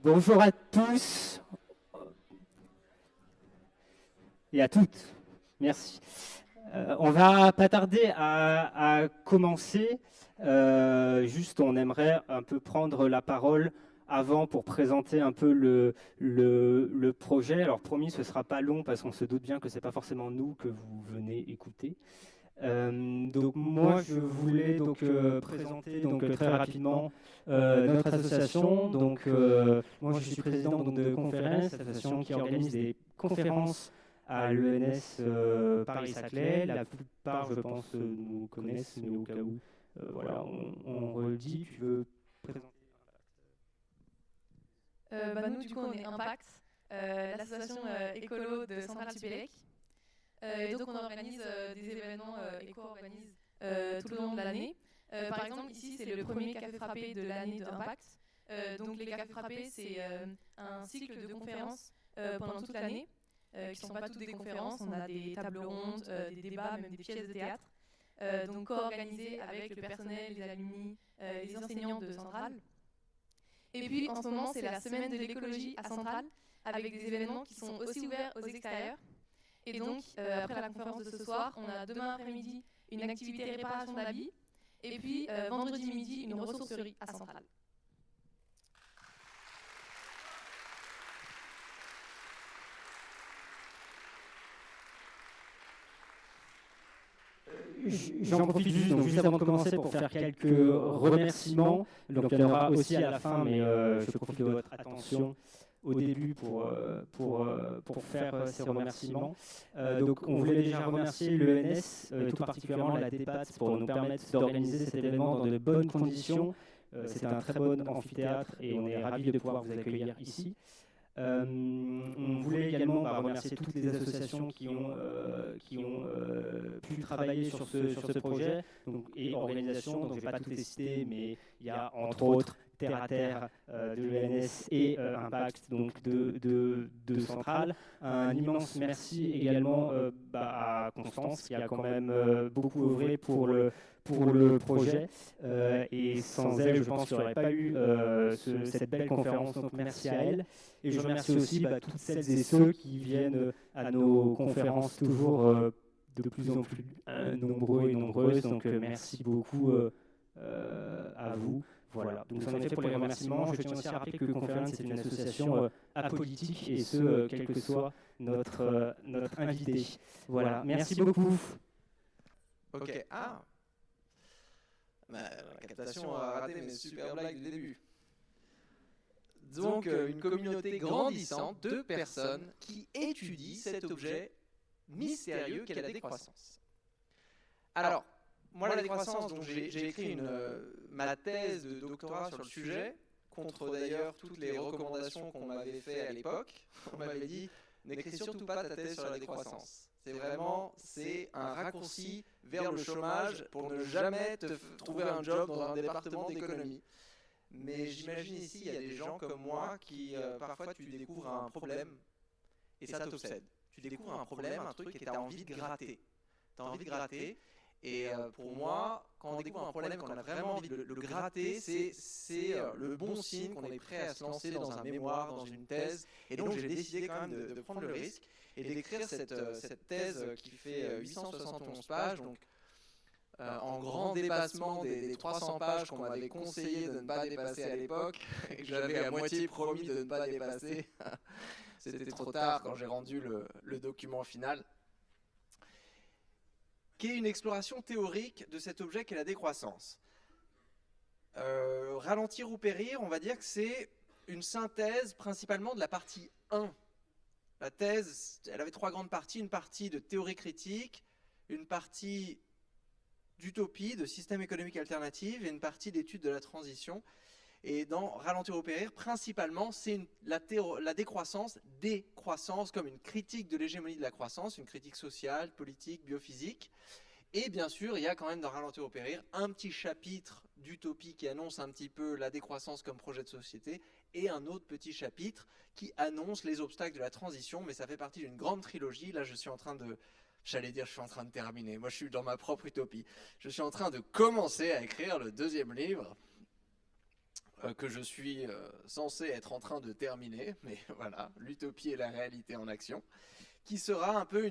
Bonjour à tous et à toutes. Merci. On va pas tarder à commencer. Juste, on aimerait un peu prendre la parole avant pour présenter un peu le projet. Alors promis, ce sera pas long parce qu'on se doute bien que c'est pas forcément nous que vous venez écouter. Donc moi je voulais présenter très rapidement notre association. Moi je suis président de Conférence, association qui organise des conférences à l'ENS Paris-Saclay. La plupart je pense nous connaissent, mais au cas où voilà, on redit. Tu veux présenter? Nous, du coup, on est Impact, l'association écolo de Centrale-Supélec. Et donc, on organise des événements éco-organisés tout le long de l'année. Par exemple, ici, c'est le premier café frappé de l'année de Impact. Donc, les cafés frappés, c'est un cycle de conférences pendant toute l'année, qui ne sont pas toutes des conférences. On a des tables rondes, des débats, même des pièces de théâtre. Donc, co-organisés avec le personnel, les alumni, les enseignants de Centrale. Et puis en ce moment, c'est la semaine de l'écologie à Centrale, avec des événements qui sont aussi ouverts aux extérieurs. Et donc, après la conférence de ce soir, on a demain après-midi une activité réparation d'habits, et puis vendredi midi, une ressourcerie à Centrale. J'en profite juste avant de commencer pour faire quelques remerciements. Donc il y en aura aussi à la fin, mais je profite de votre attention au début pour faire ces remerciements. Donc on voulait déjà remercier l'ENS, tout particulièrement la DEPAT, pour nous permettre d'organiser cet événement dans de bonnes conditions. C'est un très bon amphithéâtre et on est ravis de pouvoir vous accueillir ici. On voulait également remercier toutes les associations qui ont pu travailler sur ce projet et organisations. Donc je ne vais pas toutes les citer, mais il y a entre autres Terre à Terre de l'ENS et Impact de Centrale. Un immense merci également à Constance qui a quand même beaucoup œuvré pour le projet et sans elle, je pense qu'il n'y aurait pas eu cette belle conférence. Donc merci à elle. Et je remercie aussi toutes celles et ceux qui viennent à nos conférences toujours de plus en plus nombreux et nombreuses. Donc merci beaucoup à vous. Voilà, donc c'en est fait pour les remerciements. Je tiens aussi à rappeler que Conférence est une association apolitique et ce, quel que soit notre invité. Voilà, merci beaucoup. Ok, la captation a raté mes super blagues du début. Donc, une communauté grandissante de personnes qui étudient cet objet mystérieux qu'est la décroissance. Alors, moi, la décroissance, donc j'ai écrit ma thèse de doctorat sur le sujet, contre d'ailleurs toutes les recommandations qu'on m'avait faites à l'époque. On m'avait dit, n'écris surtout pas ta thèse sur la décroissance. C'est un raccourci vers le chômage pour ne jamais te trouver un job dans un département d'économie. Mais j'imagine ici, il y a des gens comme moi qui, parfois, tu découvres un problème et ça t'obsède. Tu découvres un problème, un truc et tu as envie de gratter. Et pour moi, quand on découvre un problème, qu'on a vraiment envie de le gratter, c'est le bon signe qu'on est prêt à se lancer dans un mémoire, dans une thèse. Et donc j'ai décidé quand même de prendre le risque et d'écrire cette thèse qui fait 871 pages. Donc, en grand dépassement des 300 pages qu'on m'avait conseillé de ne pas dépasser à l'époque et que j'avais à moitié promis de ne pas dépasser. C'était trop tard quand j'ai rendu le document final. Qui est une exploration théorique de cet objet qu'est la décroissance. Ralentir ou périr, on va dire que c'est une synthèse principalement de la partie 1. La thèse, elle avait 3 grandes parties, une partie de théorie critique, une partie d'utopie, de système économique alternatif et une partie d'étude de la transition. Et dans Ralentir ou périr, principalement, c'est la décroissance comme une critique de l'hégémonie de la croissance, une critique sociale, politique, biophysique. Et bien sûr, il y a quand même dans Ralentir ou périr un petit chapitre d'utopie qui annonce un petit peu la décroissance comme projet de société et un autre petit chapitre qui annonce les obstacles de la transition, mais ça fait partie d'une grande trilogie. Là, je suis en train de terminer. Moi, je suis dans ma propre utopie. Je suis en train de commencer à écrire le 2e livre. que je suis censé être en train de terminer, mais voilà, l'utopie et la réalité en action, qui sera un peu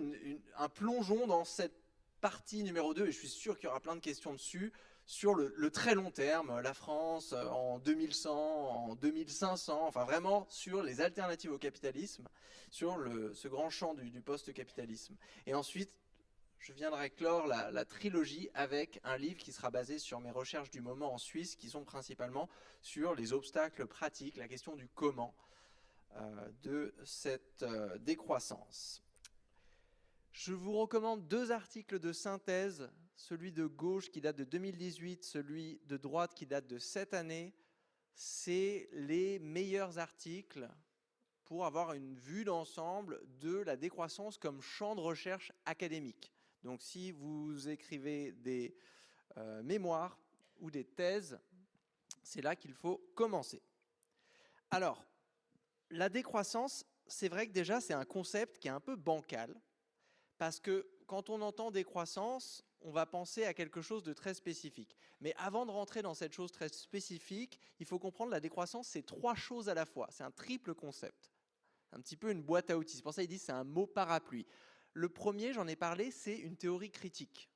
un plongeon dans cette partie numéro 2, et je suis sûr qu'il y aura plein de questions dessus, sur le très long terme, la France en 2100, en 2500, enfin vraiment sur les alternatives au capitalisme, sur ce grand champ du post-capitalisme. Et ensuite, je viendrai clore la trilogie avec un livre qui sera basé sur mes recherches du moment en Suisse, qui sont principalement sur les obstacles pratiques, la question du comment de cette décroissance. Je vous recommande 2 articles de synthèse, celui de gauche qui date de 2018, celui de droite qui date de cette année. C'est les meilleurs articles pour avoir une vue d'ensemble de la décroissance comme champ de recherche académique. Donc si vous écrivez des mémoires ou des thèses, c'est là qu'il faut commencer. Alors, la décroissance, c'est vrai que déjà c'est un concept qui est un peu bancal, parce que quand on entend décroissance, on va penser à quelque chose de très spécifique. Mais avant de rentrer dans cette chose très spécifique, il faut comprendre que la décroissance, c'est 3 choses à la fois. C'est un triple concept. Un petit peu une boîte à outils. C'est pour ça qu'ils disent que c'est un mot parapluie. Le premier, j'en ai parlé, c'est une théorie critique.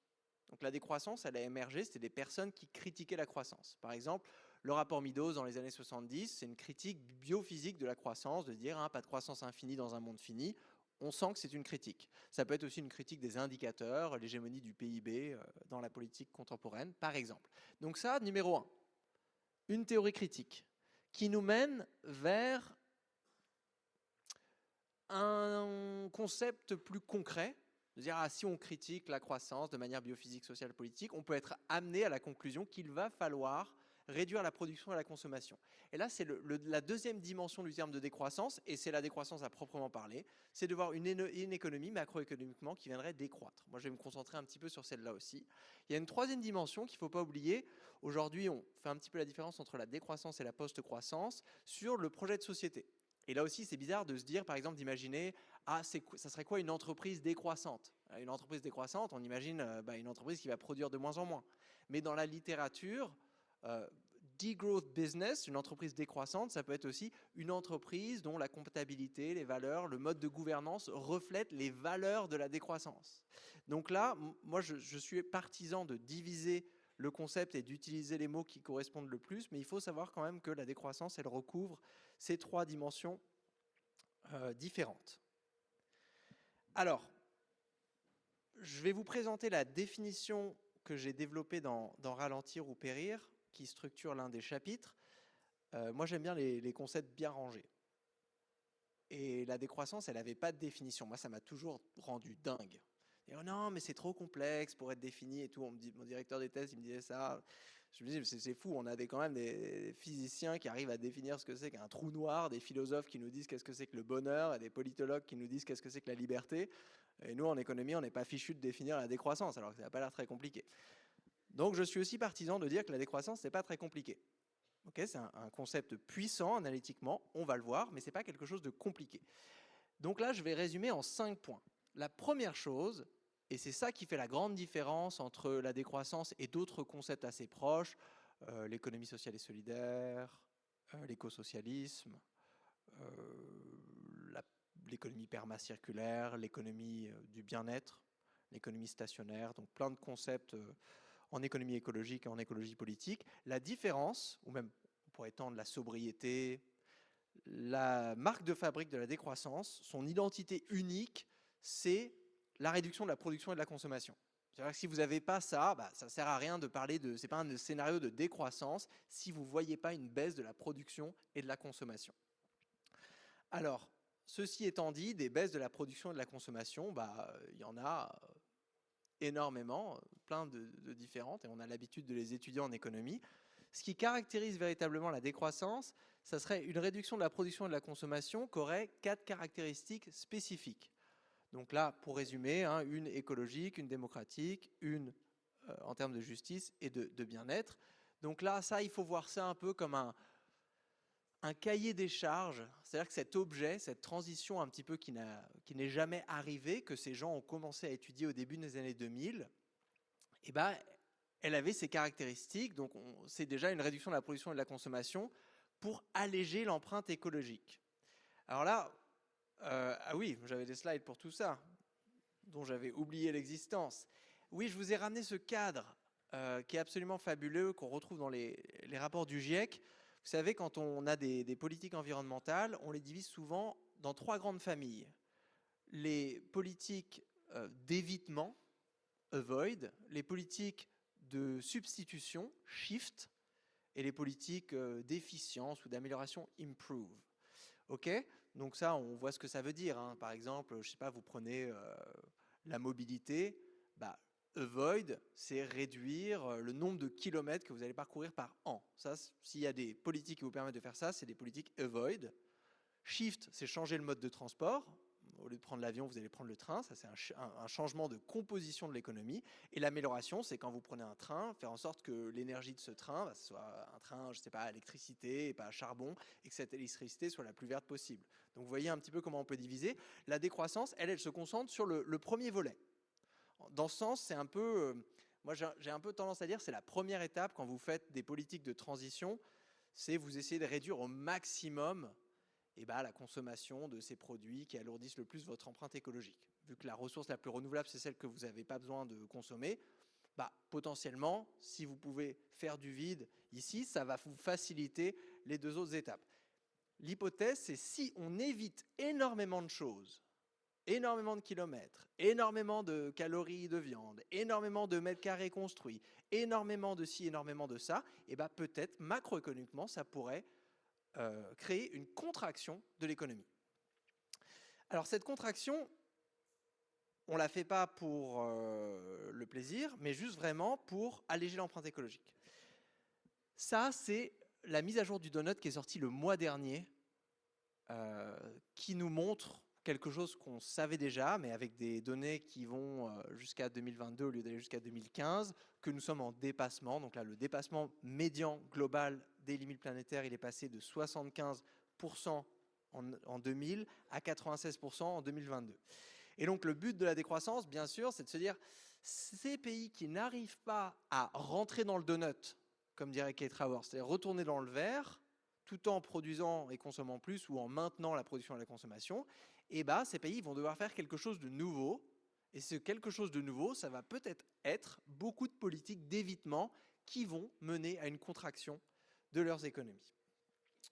Donc la décroissance, elle a émergé, c'était des personnes qui critiquaient la croissance. Par exemple, le rapport Meadows dans les années 70, c'est une critique biophysique de la croissance, de dire pas de croissance infinie dans un monde fini. On sent que c'est une critique. Ça peut être aussi une critique des indicateurs, l'hégémonie du PIB dans la politique contemporaine, par exemple. Donc ça, numéro 1, une théorie critique qui nous mène vers un concept plus concret, de dire si on critique la croissance de manière biophysique, sociale, politique, on peut être amené à la conclusion qu'il va falloir réduire la production et la consommation. Et là, c'est la deuxième dimension du terme de décroissance, et c'est la décroissance à proprement parler, c'est de voir une économie macroéconomiquement qui viendrait décroître. Moi, je vais me concentrer un petit peu sur celle-là aussi. Il y a une troisième dimension qu'il ne faut pas oublier. Aujourd'hui, on fait un petit peu la différence entre la décroissance et la post-croissance sur le projet de société. Et là aussi, c'est bizarre de se dire, par exemple, d'imaginer, ça serait quoi une entreprise décroissante ? Une entreprise décroissante, on imagine une entreprise qui va produire de moins en moins. Mais dans la littérature, degrowth business, une entreprise décroissante, ça peut être aussi une entreprise dont la comptabilité, les valeurs, le mode de gouvernance reflètent les valeurs de la décroissance. Donc là, moi, je suis partisan de diviser le concept et d'utiliser les mots qui correspondent le plus, mais il faut savoir quand même que la décroissance, elle recouvre ces 3 dimensions différentes. Alors, je vais vous présenter la définition que j'ai développée dans Ralentir ou Périr, qui structure l'un des chapitres. Moi, j'aime bien les concepts bien rangés. Et la décroissance, elle n'avait pas de définition. Moi, ça m'a toujours rendu dingue. Et non, mais c'est trop complexe pour être défini et tout. Mon directeur des thèses, il me disait ça. Je me disais, c'est fou, on a quand même des physiciens qui arrivent à définir ce que c'est qu'un trou noir, des philosophes qui nous disent qu'est-ce que c'est que le bonheur, et des politologues qui nous disent qu'est-ce que c'est que la liberté. Et nous, en économie, on n'est pas fichu de définir la décroissance, alors que ça n'a pas l'air très compliqué. Donc, je suis aussi partisan de dire que la décroissance, ce n'est pas très compliqué. Okay, c'est un concept puissant analytiquement, on va le voir, mais ce n'est pas quelque chose de compliqué. Donc là, je vais résumer en 5 points. La première chose, et c'est ça qui fait la grande différence entre la décroissance et d'autres concepts assez proches, l'économie sociale et solidaire, l'écosocialisme, l'économie permacirculaire, l'économie du bien-être, l'économie stationnaire, donc plein de concepts en économie écologique et en écologie politique. La différence, ou même on pourrait étendre la sobriété, la marque de fabrique de la décroissance, son identité unique, c'est la réduction de la production et de la consommation. C'est-à-dire que si vous n'avez pas ça, ça ne sert à rien de parler de... Ce n'est pas un scénario de décroissance si vous ne voyez pas une baisse de la production et de la consommation. Alors, ceci étant dit, des baisses de la production et de la consommation, il y en a énormément, plein de différentes, et on a l'habitude de les étudier en économie. Ce qui caractérise véritablement la décroissance, ça serait une réduction de la production et de la consommation qui aurait 4 caractéristiques spécifiques. Donc là, pour résumer, une écologique, une démocratique, une en termes de justice et de bien-être. Donc là, ça, il faut voir ça un peu comme un cahier des charges, c'est-à-dire que cet objet, cette transition un petit peu qui n'est jamais arrivée, que ces gens ont commencé à étudier au début des années 2000, elle avait ces caractéristiques, donc c'est déjà une réduction de la production et de la consommation pour alléger l'empreinte écologique. Alors là, ah oui, j'avais des slides pour tout ça, dont j'avais oublié l'existence. Oui, je vous ai ramené ce cadre qui est absolument fabuleux, qu'on retrouve dans les rapports du GIEC. Vous savez, quand on a des politiques environnementales, on les divise souvent dans 3 grandes familles. Les politiques d'évitement, avoid, les politiques de substitution, shift, et les politiques d'efficience ou d'amélioration, improve. Ok, donc ça, on voit ce que ça veut dire. Hein. Par exemple, je sais pas, vous prenez la mobilité, bah, avoid, c'est réduire le nombre de kilomètres que vous allez parcourir par an. Ça, s'il y a des politiques qui vous permettent de faire ça, c'est des politiques avoid. Shift, c'est changer le mode de transport. Au lieu de prendre l'avion, vous allez prendre le train. Ça, c'est un changement de composition de l'économie. Et l'amélioration, c'est quand vous prenez un train, faire en sorte que l'énergie de ce train, bah, ce soit un train, je ne sais pas, à électricité et pas à charbon, et que cette électricité soit la plus verte possible. Donc, vous voyez un petit peu comment on peut diviser. La décroissance, elle se concentre sur le premier volet. Dans ce sens, c'est un peu... moi, j'ai un peu tendance à dire, c'est la première étape quand vous faites des politiques de transition, c'est vous essayez de réduire au maximum la consommation de ces produits qui alourdissent le plus votre empreinte écologique. Vu que la ressource la plus renouvelable, c'est celle que vous n'avez pas besoin de consommer, potentiellement, si vous pouvez faire du vide ici, ça va vous faciliter les 2 autres étapes. L'hypothèse, c'est si on évite énormément de choses, énormément de kilomètres, énormément de calories de viande, énormément de mètres carrés construits, énormément de ci, énormément de ça, peut-être macroéconomiquement, ça pourrait créer une contraction de l'économie. Alors cette contraction, on ne la fait pas pour le plaisir, mais juste vraiment pour alléger l'empreinte écologique. Ça, c'est la mise à jour du donut qui est sortie le mois dernier, qui nous montre quelque chose qu'on savait déjà, mais avec des données qui vont jusqu'à 2022 au lieu d'aller jusqu'à 2015, que nous sommes en dépassement. Donc là, le dépassement médian global des limites planétaires, il est passé de 75% en 2000 à 96% en 2022. Et donc le but de la décroissance, bien sûr, c'est de se dire, ces pays qui n'arrivent pas à rentrer dans le donut, comme dirait Kate Raworth, c'est-à-dire retourner dans le verre, tout en produisant et consommant plus ou en maintenant la production et la consommation, ces pays vont devoir faire quelque chose de nouveau. Et ce quelque chose de nouveau, ça va peut-être être beaucoup de politiques d'évitement qui vont mener à une contraction de leurs économies.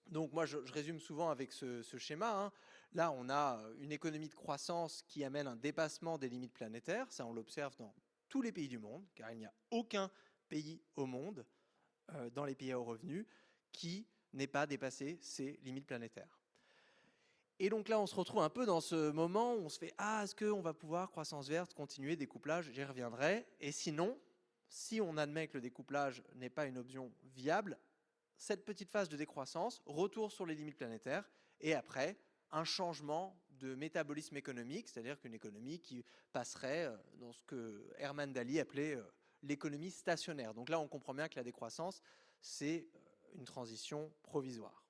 Donc moi, je résume souvent avec ce schéma. Hein. Là, on a une économie de croissance qui amène un dépassement des limites planétaires. Ça, on l'observe dans tous les pays du monde, car il n'y a aucun pays au monde, dans les pays à haut revenu, qui n'ait pas dépassé ces limites planétaires. Et donc là, on se retrouve un peu dans ce moment où on se fait « Ah, est-ce qu'on va pouvoir, croissance verte, continuer découplage ?» J'y reviendrai. Et sinon, si on admet que le découplage n'est pas une option viable, cette petite phase de décroissance, retour sur les limites planétaires, et après, un changement de métabolisme économique, c'est-à-dire qu'une économie qui passerait dans ce que Herman Daly appelait l'économie stationnaire. Donc là, on comprend bien que la décroissance, c'est une transition provisoire.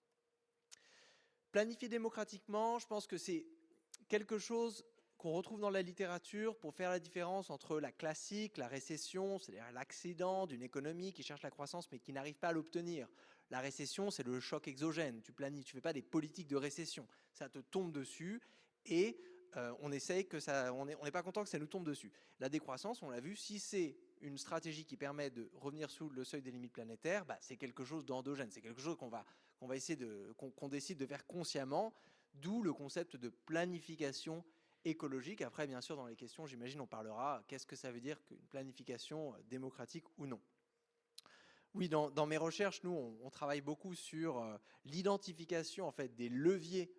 Planifier démocratiquement, je pense que c'est quelque chose qu'on retrouve dans la littérature pour faire la différence entre la classique, la récession, c'est-à-dire l'accident d'une économie qui cherche la croissance mais qui n'arrive pas à l'obtenir. La récession, c'est le choc exogène. Tu planifies, tu fais pas des politiques de récession. Ça te tombe dessus et on essaye que ça, on n'est pas content que ça nous tombe dessus. La décroissance, on l'a vu, si c'est une stratégie qui permet de revenir sous le seuil des limites planétaires, c'est quelque chose d'endogène. C'est quelque chose qu'on va essayer qu'on décide de faire consciemment, d'où le concept de planification écologique. Après, bien sûr, dans les questions, j'imagine, on parlera qu'est-ce que ça veut dire qu'une planification démocratique ou non. Oui, dans mes recherches, nous, on travaille beaucoup sur l'identification en fait, des leviers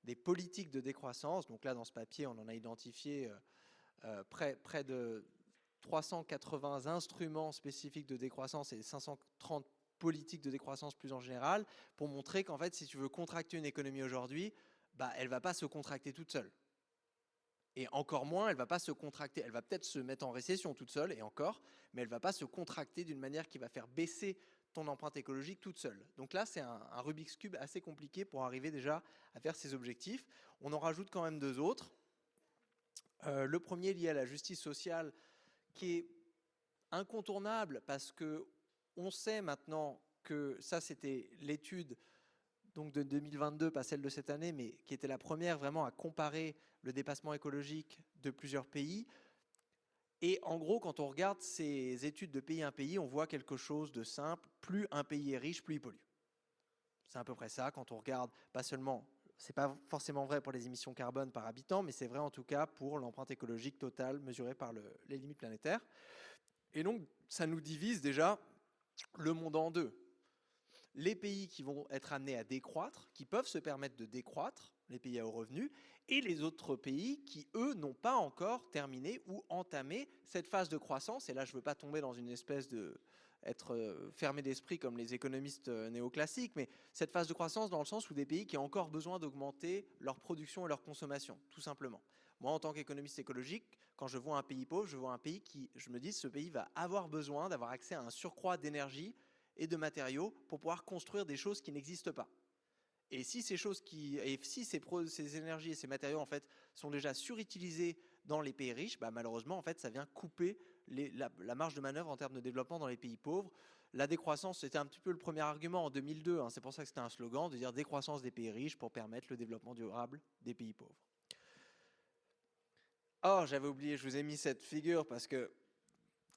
des politiques de décroissance. Donc là, dans ce papier, on en a identifié près de 380 instruments spécifiques de décroissance et 530 politiques de décroissance plus en général, pour montrer qu'en fait, si tu veux contracter une économie aujourd'hui, elle ne va pas se contracter toute seule. Et encore moins, elle ne va pas se contracter. Elle va peut-être se mettre en récession toute seule, et encore, mais elle ne va pas se contracter d'une manière qui va faire baisser ton empreinte écologique toute seule. Donc là, c'est un Rubik's Cube assez compliqué pour arriver déjà à faire ces objectifs. On en rajoute quand même 2 autres. Le premier lié à la justice sociale, qui est incontournable parce que on sait maintenant que ça, c'était l'étude donc de 2022, pas celle de cette année, mais qui était la première vraiment à comparer le dépassement écologique de plusieurs pays. Et en gros, quand on regarde ces études de pays à pays, on voit quelque chose de simple. Plus un pays est riche, plus il pollue. C'est à peu près ça quand on regarde, pas seulement, c'est pas forcément vrai pour les émissions carbone par habitant, mais c'est vrai en tout cas pour l'empreinte écologique totale mesurée par les limites planétaires. Et donc, ça nous divise déjà le monde en deux. Les pays qui vont être amenés à décroître, qui peuvent se permettre de décroître, les pays à haut revenu, et les autres pays qui, eux, n'ont pas encore terminé ou entamé cette phase de croissance. Et là, je ne veux pas tomber dans une espèce de être fermé d'esprit comme les économistes néoclassiques, mais cette phase de croissance dans le sens où des pays qui ont encore besoin d'augmenter leur production et leur consommation, tout simplement. Moi, en tant qu'économiste écologique, quand je vois un pays pauvre, je vois un pays qui, je me dis, ce pays va avoir besoin d'avoir accès à un surcroît d'énergie et de matériaux pour pouvoir construire des choses qui n'existent pas. Et si ces choses ces énergies et ces matériaux en fait sont déjà surutilisés dans les pays riches, bah malheureusement en fait ça vient couper la marge de manœuvre en termes de développement dans les pays pauvres. La décroissance, c'était un petit peu le premier argument en 2002, hein, c'est pour ça que c'était un slogan de dire décroissance des pays riches pour permettre le développement durable des pays pauvres. Oh, j'avais oublié, je vous ai mis cette figure parce que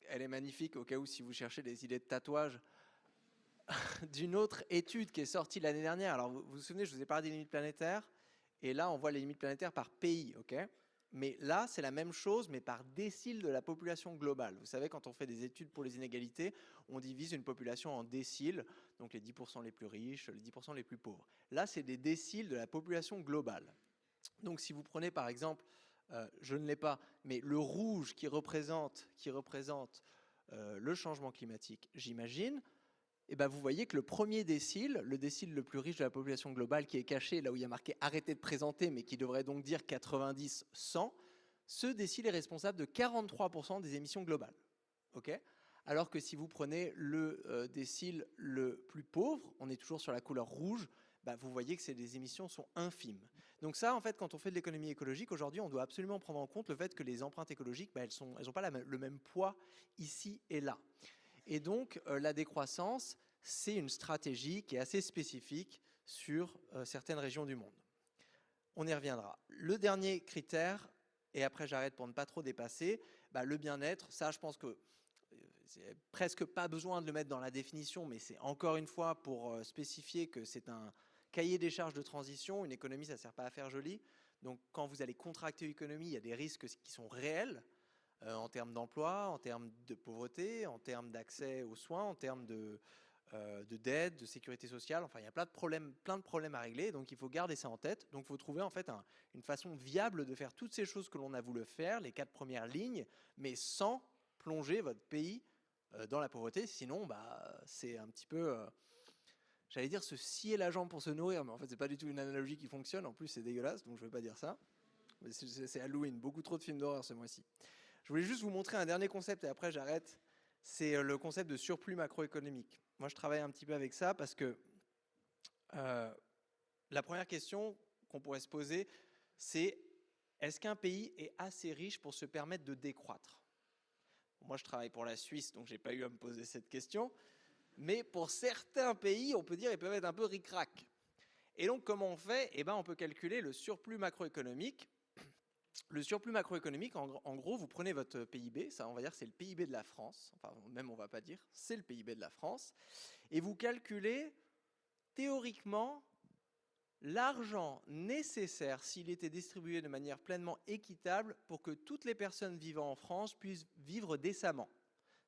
elle est magnifique au cas où si vous cherchez des idées de tatouage. D'une autre étude qui est sortie l'année dernière. Alors, vous vous souvenez, je vous ai parlé des limites planétaires, et là, on voit les limites planétaires par pays, ok ? Mais là, c'est la même chose, mais par décile de la population globale. Vous savez, quand on fait des études pour les inégalités, on divise une population en déciles, donc les 10% les plus riches, les 10% les plus pauvres. Là, c'est des déciles de la population globale. Donc, si vous prenez, par exemple, je ne l'ai pas, mais le rouge qui représente le changement climatique, j'imagine, et ben vous voyez que le premier décile, le décile le plus riche de la population globale qui est caché, là où il y a marqué arrêtez de présenter, mais qui devrait donc dire 90-100, ce décile est responsable de 43% des émissions globales. Okay, alors que si vous prenez le décile le plus pauvre, on est toujours sur la couleur rouge, bah vous voyez que les émissions sont infimes. Donc ça, en fait, quand on fait de l'économie écologique, aujourd'hui, on doit absolument prendre en compte le fait que les empreintes écologiques, bah, elles n'ont pas le même poids ici et là. Et donc, la décroissance, c'est une stratégie qui est assez spécifique sur certaines régions du monde. On y reviendra. Le dernier critère, et après j'arrête pour ne pas trop dépasser, bah, le bien-être, ça je pense que c'est presque pas besoin de le mettre dans la définition, mais c'est encore une fois pour spécifier que c'est un cahier des charges de transition. Une économie, ça ne sert pas à faire joli. Donc quand vous allez contracter l'économie, il y a des risques qui sont réels, en termes d'emploi, en termes de pauvreté, en termes d'accès aux soins, en termes de dette, de sécurité sociale. Enfin, il y a plein de problèmes à régler. Donc, il faut garder ça en tête. Donc, il faut trouver en fait une façon viable de faire toutes ces choses que l'on a voulu faire, les 4 premières lignes, mais sans plonger votre pays dans la pauvreté. Sinon, bah, c'est un petit peu, j'allais dire, se scier la jambe pour se nourrir, mais en fait, c'est pas du tout une analogie qui fonctionne. En plus, c'est dégueulasse, donc je ne vais pas dire ça. C'est Halloween, beaucoup trop de films d'horreur ce mois-ci. Je voulais juste vous montrer un dernier concept et après j'arrête. C'est le concept de surplus macroéconomique. Moi, je travaille un petit peu avec ça parce que la première question qu'on pourrait se poser, c'est est-ce qu'un pays est assez riche pour se permettre de décroître ? Moi, je travaille pour la Suisse, donc je n'ai pas eu à me poser cette question. Mais pour certains pays, on peut dire qu'ils peuvent être un peu ric-rac. Et donc, comment on fait ? Eh ben, on peut calculer le surplus macroéconomique. Le surplus macroéconomique, en gros, vous prenez votre PIB, ça on va dire c'est le PIB de la France, enfin même on ne va pas dire, c'est le PIB de la France, et vous calculez théoriquement l'argent nécessaire s'il était distribué de manière pleinement équitable pour que toutes les personnes vivant en France puissent vivre décemment.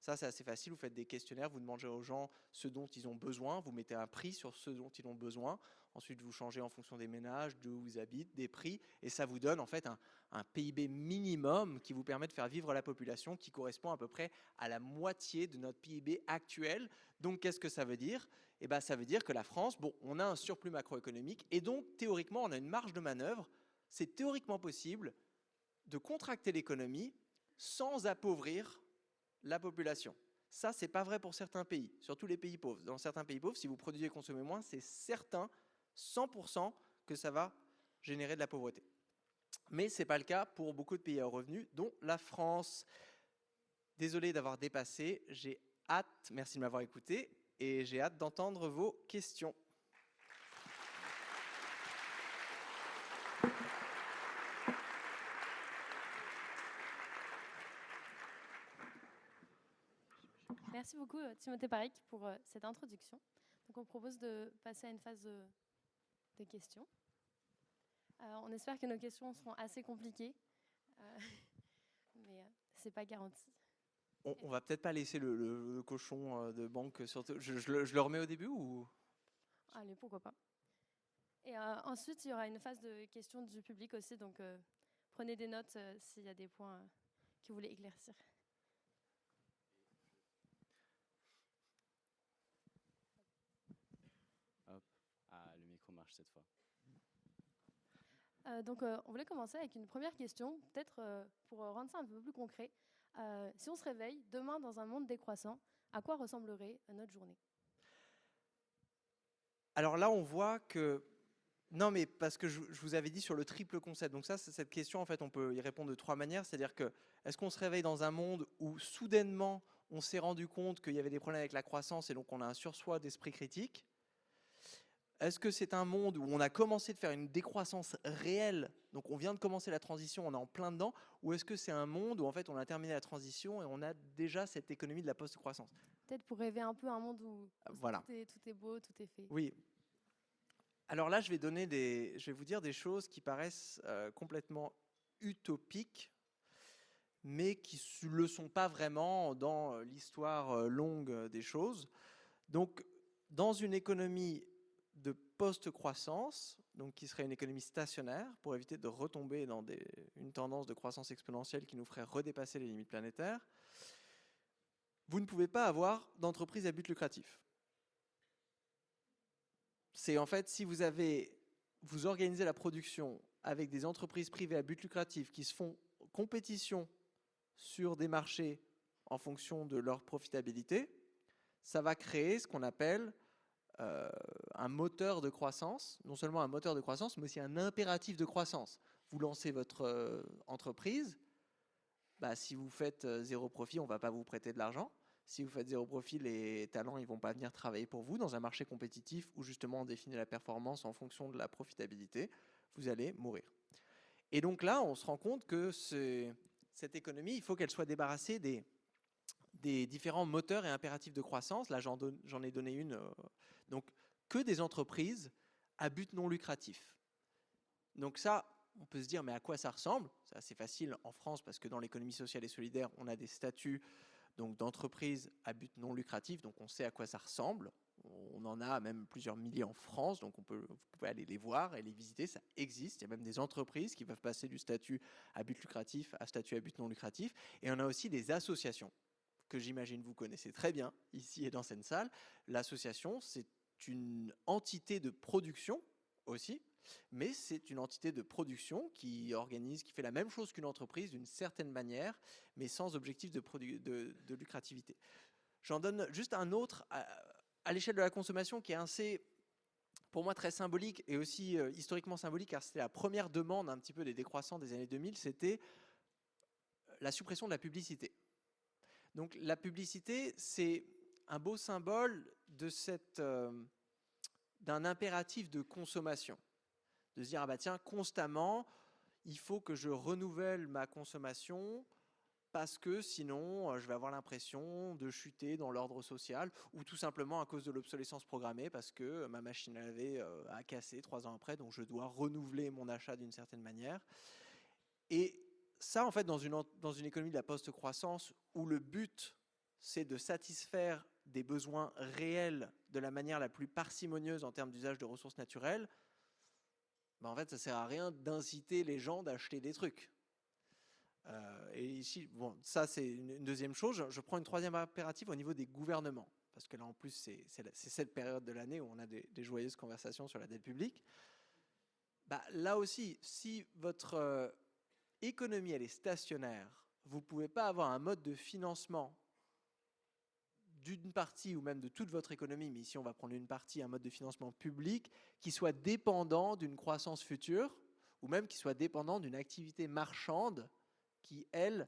Ça, c'est assez facile, vous faites des questionnaires, vous demandez aux gens ce dont ils ont besoin, vous mettez un prix sur ce dont ils ont besoin, ensuite vous changez en fonction des ménages, d'où ils habitent, des prix, et ça vous donne en fait un PIB minimum qui vous permet de faire vivre la population qui correspond à peu près à la moitié de notre PIB actuel. Donc qu'est-ce que ça veut dire ? Eh bien, ça veut dire que la France, bon, on a un surplus macroéconomique, et donc théoriquement on a une marge de manœuvre, c'est théoriquement possible de contracter l'économie sans appauvrir la population. Ça, ce n'est pas vrai pour certains pays, surtout les pays pauvres. Dans certains pays pauvres, si vous produisez et consommez moins, c'est certain, 100%, que ça va générer de la pauvreté. Mais ce n'est pas le cas pour beaucoup de pays à revenus, dont la France. Désolé d'avoir dépassé, j'ai hâte, merci de m'avoir écouté, et j'ai hâte d'entendre vos questions. Merci beaucoup Timothée Paric pour cette introduction. Donc on propose de passer à une phase de questions. On espère que nos questions seront assez compliquées, mais ce n'est pas garanti. On va peut-être pas laisser le cochon de banque surtout. Je le remets au début ou? Allez, pourquoi pas. Et ensuite, il y aura une phase de questions du public aussi, donc prenez des notes s'il y a des points que vous voulez éclaircir. Hop. Ah, le micro marche cette fois. Donc, on voulait commencer avec une première question, peut-être pour rendre ça un peu plus concret. Si on se réveille demain dans un monde décroissant, à quoi ressemblerait notre journée? Alors là, on voit que... Non, mais parce que je vous avais dit sur le triple concept. Donc ça, cette question, en fait, on peut y répondre de 3 manières. C'est-à-dire que, est-ce qu'on se réveille dans un monde où, soudainement, on s'est rendu compte qu'il y avait des problèmes avec la croissance et donc on a un surcroît d'esprit critique? Est-ce que c'est un monde où on a commencé de faire une décroissance réelle, donc on vient de commencer la transition, on est en plein dedans, ou est-ce que c'est un monde où en fait on a terminé la transition et on a déjà cette économie de la post-croissance? Peut-être pour rêver un peu un monde où Voilà. tout est beau, tout est fait. Oui. Alors là, je vais vous dire des choses qui paraissent complètement utopiques, mais qui ne le sont pas vraiment dans l'histoire longue des choses. Donc, dans une économie de post-croissance, donc qui serait une économie stationnaire, pour éviter de retomber dans une tendance de croissance exponentielle qui nous ferait redépasser les limites planétaires, vous ne pouvez pas avoir d'entreprise à but lucratif. C'est en fait, si vous organisez la production avec des entreprises privées à but lucratif qui se font compétition sur des marchés en fonction de leur profitabilité, ça va créer ce qu'on appelle un moteur de croissance, non seulement un moteur de croissance, mais aussi un impératif de croissance. Vous lancez votre entreprise, si vous faites zéro profit, on ne va pas vous prêter de l'argent. Si vous faites zéro profit, les talents ils vont pas venir travailler pour vous dans un marché compétitif où justement on définit la performance en fonction de la profitabilité. Vous allez mourir. Et donc là, on se rend compte que cette économie, il faut qu'elle soit débarrassée des différents moteurs et impératifs de croissance. Là, j'en ai donné une. Donc, que des entreprises à but non lucratif. Donc ça, on peut se dire, mais à quoi ça ressemble? C'est assez facile en France parce que dans l'économie sociale et solidaire, on a des statuts d'entreprises à but non lucratif, donc on sait à quoi ça ressemble. On en a même plusieurs milliers en France, donc vous pouvez aller les voir et les visiter, ça existe. Il y a même des entreprises qui peuvent passer du statut à but lucratif à statut à but non lucratif. Et on a aussi des associations que j'imagine vous connaissez très bien, ici et dans cette salle. L'association, c'est une entité de production aussi, mais c'est une entité de production qui fait la même chose qu'une entreprise d'une certaine manière, mais sans objectif de lucrativité. J'en donne juste un autre à l'échelle de la consommation qui est assez, pour moi, très symbolique et aussi historiquement symbolique, car c'était la première demande un petit peu des décroissants des années 2000, c'était la suppression de la publicité. Donc la publicité, c'est un beau symbole d'un impératif de consommation. De se dire, tiens, constamment, il faut que je renouvelle ma consommation parce que sinon, je vais avoir l'impression de chuter dans l'ordre social ou tout simplement à cause de l'obsolescence programmée parce que ma machine à laver a cassé 3 ans après, donc je dois renouveler mon achat d'une certaine manière. Et ça, en fait, dans une économie de la post-croissance où le but, c'est de satisfaire des besoins réels de la manière la plus parcimonieuse en termes d'usage de ressources naturelles, en fait, ça ne sert à rien d'inciter les gens d'acheter des trucs. Et ici, ça, c'est une deuxième chose. Je prends une troisième impérative au niveau des gouvernements, parce que là, en plus, c'est cette période de l'année où on a des joyeuses conversations sur la dette publique. Là aussi, si votre économie, elle est stationnaire, vous ne pouvez pas avoir un mode de financement d'une partie ou même de toute votre économie, mais ici on va prendre une partie, un mode de financement public qui soit dépendant d'une croissance future ou même qui soit dépendant d'une activité marchande qui, elle,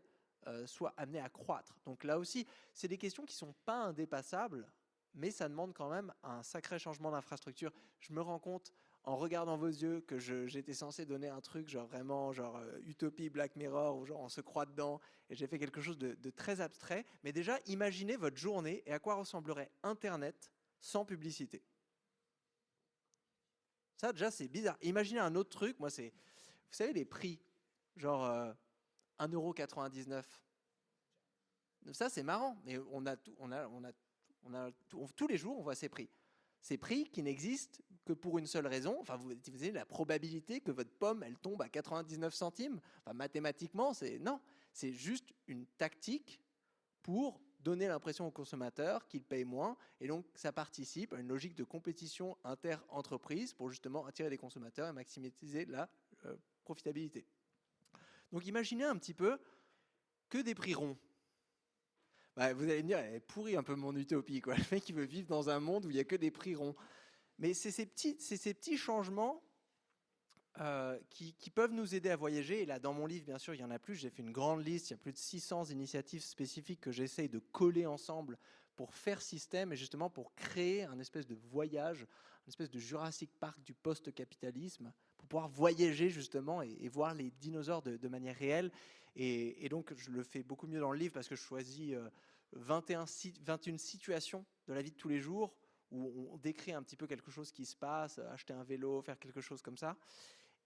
soit amené à croître. Donc là aussi, c'est des questions qui ne sont pas indépassables, mais ça demande quand même un sacré changement d'infrastructure. Je me rends compte en regardant vos yeux que j'étais censé donner un truc genre vraiment genre utopie Black Mirror où genre on se croit dedans et j'ai fait quelque chose de très abstrait. Mais déjà, imaginez votre journée et à quoi ressemblerait Internet sans publicité. Ça déjà c'est bizarre. Imaginez un autre truc, moi c'est, vous savez les prix, genre 1,99 €. Ça c'est marrant, mais tous les jours on voit ces prix. Ces prix qui n'existent que pour une seule raison. Enfin, vous avez la probabilité que votre pomme, elle tombe à 99 centimes. Enfin, mathématiquement, c'est juste une tactique pour donner l'impression aux consommateurs qu'ils payent moins. Et donc, ça participe à une logique de compétition inter-entreprise pour justement attirer des consommateurs et maximiser la profitabilité. Donc, imaginez un petit peu que des prix ronds. Bah, vous allez me dire, elle est pourrie un peu mon utopie, quoi. Le mec, il veut vivre dans un monde où il n'y a que des prix ronds. Mais c'est ces petits changements qui peuvent nous aider à voyager. Et là, dans mon livre, bien sûr, il y en a plus. J'ai fait une grande liste. Il y a plus de 600 initiatives spécifiques que j'essaye de coller ensemble pour faire système et justement pour créer un espèce de voyage, une espèce de Jurassic Park du post-capitalisme, pour pouvoir voyager justement et voir les dinosaures de manière réelle. Et donc, je le fais beaucoup mieux dans le livre parce que je choisis 21 situations de la vie de tous les jours où on décrit un petit peu quelque chose qui se passe, acheter un vélo, faire quelque chose comme ça.